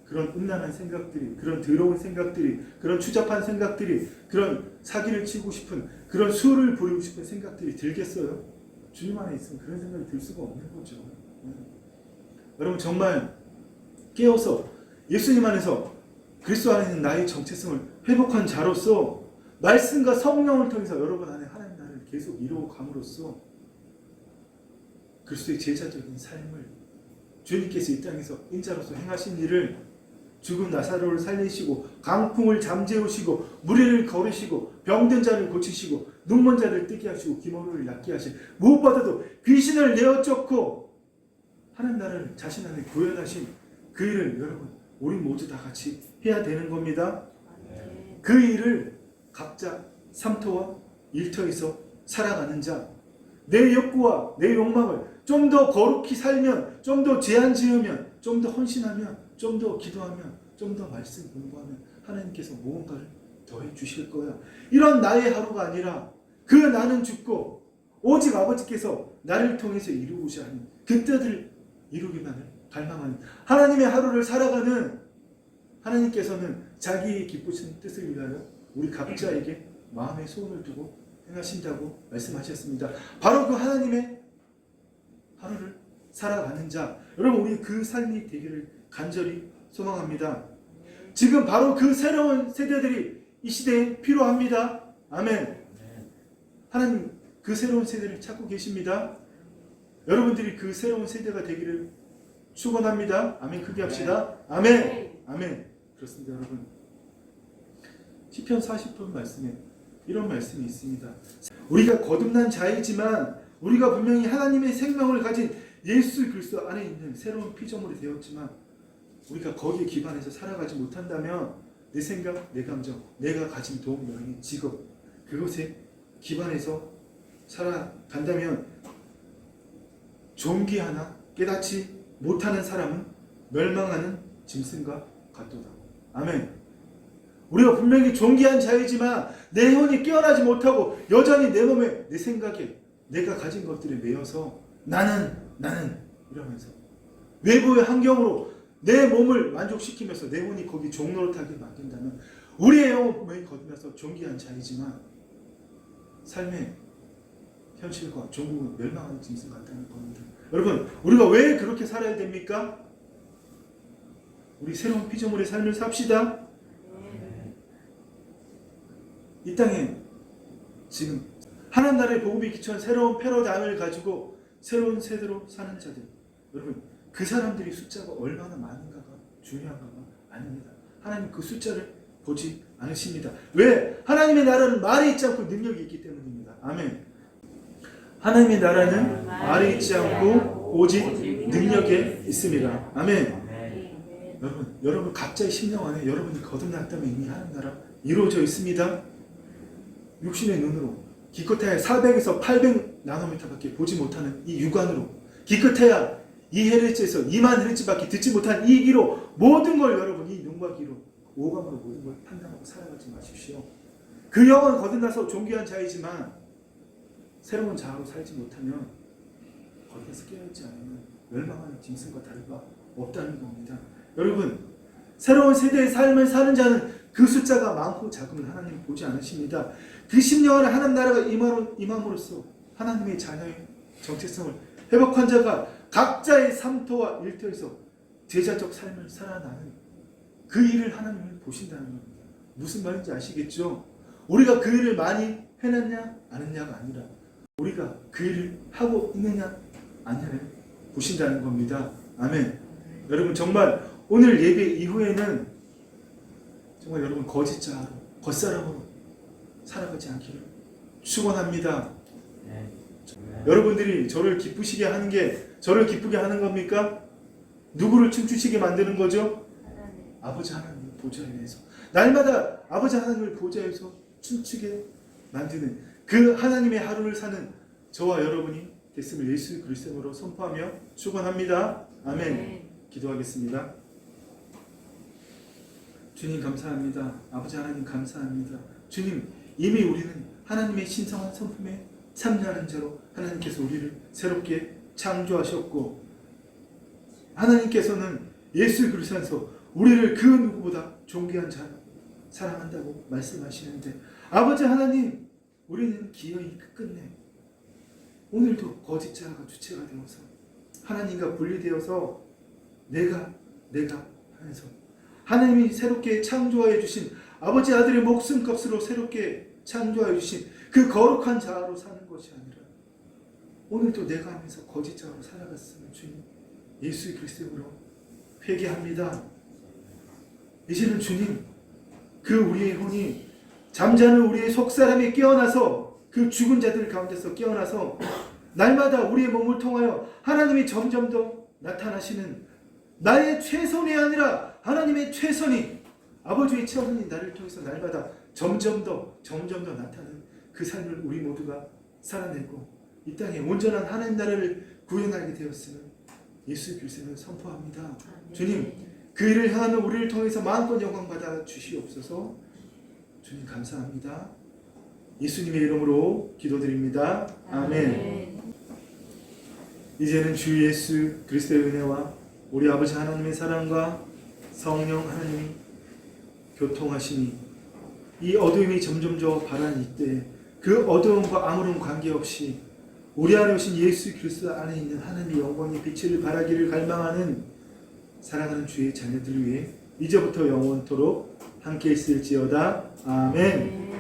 그런 음란한 생각들이, 그런 더러운 생각들이, 그런 추잡한 생각들이, 그런 사기를 치고 싶은, 그런 수를 부리고 싶은 생각들이 들겠어요? 주님 안에 있으면 그런 생각이 들 수가 없는 거죠. 여러분 정말 깨어서 예수님 안에서 그리스도 안에 있는 나의 정체성을 회복한 자로서 말씀과 성령을 통해서 여러분 안에 하나님 나라를 계속 이루어감으로써 그리스도의 제자적인 삶을 주님께서 이 땅에서 인자로서 행하신 일을 죽은 나사로를 살리시고 강풍을 잠재우시고 무리를 거르시고 병든 자를 고치시고 눈먼 자를 뜨게 하시고 기머리를 낫게 하시 무엇보다도 귀신을 내어 쫓고 하나님 나라를 자신 안에 구현하신 그 일을 여러분 우리 모두 다 같이 해야 되는 겁니다. 그 일을 각자 삼터와 일터에서 살아가는 자, 내 욕구와 내 욕망을 좀 더 거룩히 살면, 좀 더 제한 지으면, 좀 더 헌신하면, 좀 더 기도하면, 좀 더 말씀 공부하면 하나님께서 무언가를 더해 주실 거야. 이런 나의 하루가 아니라 그 나는 죽고 오직 아버지께서 나를 통해서 이루고자 하는 그 뜻을 이루기만을 갈망하는 하나님의 하루를 살아가는 하나님께서는 자기의 기쁘신 뜻을 위하여 우리 각자에게 마음의 소원을 두고 행하신다고 말씀하셨습니다. 바로 그 하나님의 하루를 살아가는 자, 여러분 우리 그 삶이 되기를 간절히 소망합니다. 지금 바로 그 새로운 세대들이 이 시대에 필요합니다. 아멘. 하나님 그 새로운 세대를 찾고 계십니다. 여러분들이 그 새로운 세대가 되기를 축원합니다. 아멘. 크게 합시다. 아멘. 아멘. 그렇습니다, 여러분. 시편 40편 말씀에 이런 말씀이 있습니다. 우리가 거듭난 자이지만 우리가 분명히 하나님의 생명을 가진 예수 그리스도 안에 있는 새로운 피조물이 되었지만 우리가 거기에 기반해서 살아가지 못한다면 내 생각, 내 감정, 내가 가진 돈, 명예, 직업 그것에 기반해서 살아간다면 존귀하나 깨닫지 못하는 사람은 멸망하는 짐승과 같도다. 아멘. 우리가 분명히 존귀한 자이지만 내 혼이 깨어나지 못하고 여전히 내 몸에 내 생각에 내가 가진 것들에 매여서 나는 이러면서 외부의 환경으로 내 몸을 만족시키면서 내 혼이 거기 종노릇하게 만든다면 우리의 영혼이 거듭나서 존귀한 자이지만 삶의 현실과 종국은 멸망하는 짐승 같다는 겁니다. 여러분 우리가 왜 그렇게 살아야 됩니까? 우리 새로운 피조물의 삶을 삽시다. 이 땅에 지금 하나님 나라의 복음이 기초한 새로운 패러다임을 가지고 새로운 세대로 사는 자들, 여러분 그 사람들이 숫자가 얼마나 많은가가 중요한가가 아닙니다. 하나님 그 숫자를 보지 않으십니다. 왜? 하나님의 나라는 말에 있지 않고 능력이 있기 때문입니다. 아멘. 하나님의 나라는 말에 있지 않고 오직 능력에 있습니다. 아멘. 여러분 각자의 심령 안에 여러분이 거듭났다면 이미 하나님 나라 이루어져 있습니다. 육신의 눈으로 기껏해야 400에서 800 나노미터밖에 보지 못하는 이 육안으로 기껏해야 2헤르츠에서 2만 헤르츠밖에 듣지 못한 이 귀로 모든 걸 여러분 이 눈과 귀로 오감으로 모든 걸 판단하고 살아가지 마십시오. 그 영은 거듭나서 존귀한 자이지만 새로운 자아로 살지 못하면 거기에서 깨어있지 않으면 멸망하는 짐승과 다를 바 없다는 겁니다. 여러분 새로운 세대의 삶을 사는 자는 그 숫자가 많고 작음을 하나님 보지 않으십니다. 그 심령 안에 하나님 나라가 임함으로써 하나님의 자녀의 정체성을 회복한 자가 각자의 삼터와 일터에서 제자적 삶을 살아나는 그 일을 하나님은 보신다는 겁니다. 무슨 말인지 아시겠죠? 우리가 그 일을 많이 해냈냐 안 했냐가 아니라 우리가 그 일을 하고 있느냐 아니냐를 보신다는 겁니다. 아멘. 여러분 정말 오늘 예배 이후에는 정말 여러분 거짓자로 겉사람으로 살아가지 않기를 축원합니다. 여러분들이 저를 기쁘시게 하는 게 저를 기쁘게 하는 겁니까? 누구를 춤추시게 만드는 거죠? 아버지 하나님 보좌에 대해서 날마다 아버지 하나님을 보좌에서 춤추게 만드는 그 하나님의 하루를 사는 저와 여러분이 됐음을 예수 그리스도로 선포하며 축원합니다. 아멘. 기도하겠습니다. 주님 감사합니다. 아버지 하나님 감사합니다. 주님 이미 우리는 하나님의 신성한 성품에 참여하는 자로 하나님께서 우리를 새롭게 창조하셨고 하나님께서는 예수 그리스도 안에서 우리를 그 누구보다 존귀한 자로 사랑한다고 말씀하시는데 아버지 하나님, 우리는 기어이 끝끝내 오늘도 거짓 자가 주체가 되어서 하나님과 분리되어서 내가 하면서 하나님이 새롭게 창조하여 주신 아버지 아들의 목숨값으로 새롭게 창조하여 주신 그 거룩한 자로 사는 것이 아니라 오늘도 내가 하면서 거짓 자로 살아갔으면 주님 예수 그리스도로 회개합니다. 이제는 주님, 그 우리의 혼이 잠자는 우리의 속사람이 깨어나서 그 죽은 자들 가운데서 깨어나서 날마다 우리의 몸을 통하여 하나님이 점점 더 나타나시는 나의 최선이 아니라 하나님의 최선이 아버지의 최선이 나를 통해서 날마다 점점 더 나타나는 그 삶을 우리 모두가 살아내고 이 땅에 온전한 하나님 나라를 구현하게 되었음을 예수 그리스도는 선포합니다. 주님, 그 일을 향하는 우리를 통해서 마음껏 영광 받아 주시옵소서. 주님 감사합니다. 예수님의 이름으로 기도드립니다. 아멘. 이제는 주 예수 그리스도의 은혜와 우리 아버지 하나님의 사랑과 성령 하나님이 교통하시니 이 어두움이 점점 더 바라는 이때 그 어두움과 아무런 관계없이 우리 안에 오신 예수 그리스도 안에 있는 하나님의 영광의 빛을 발하기를 갈망하는 사랑하는 주의 자녀들 위해 이제부터 영원토록 함께 있을지어다. 아멘.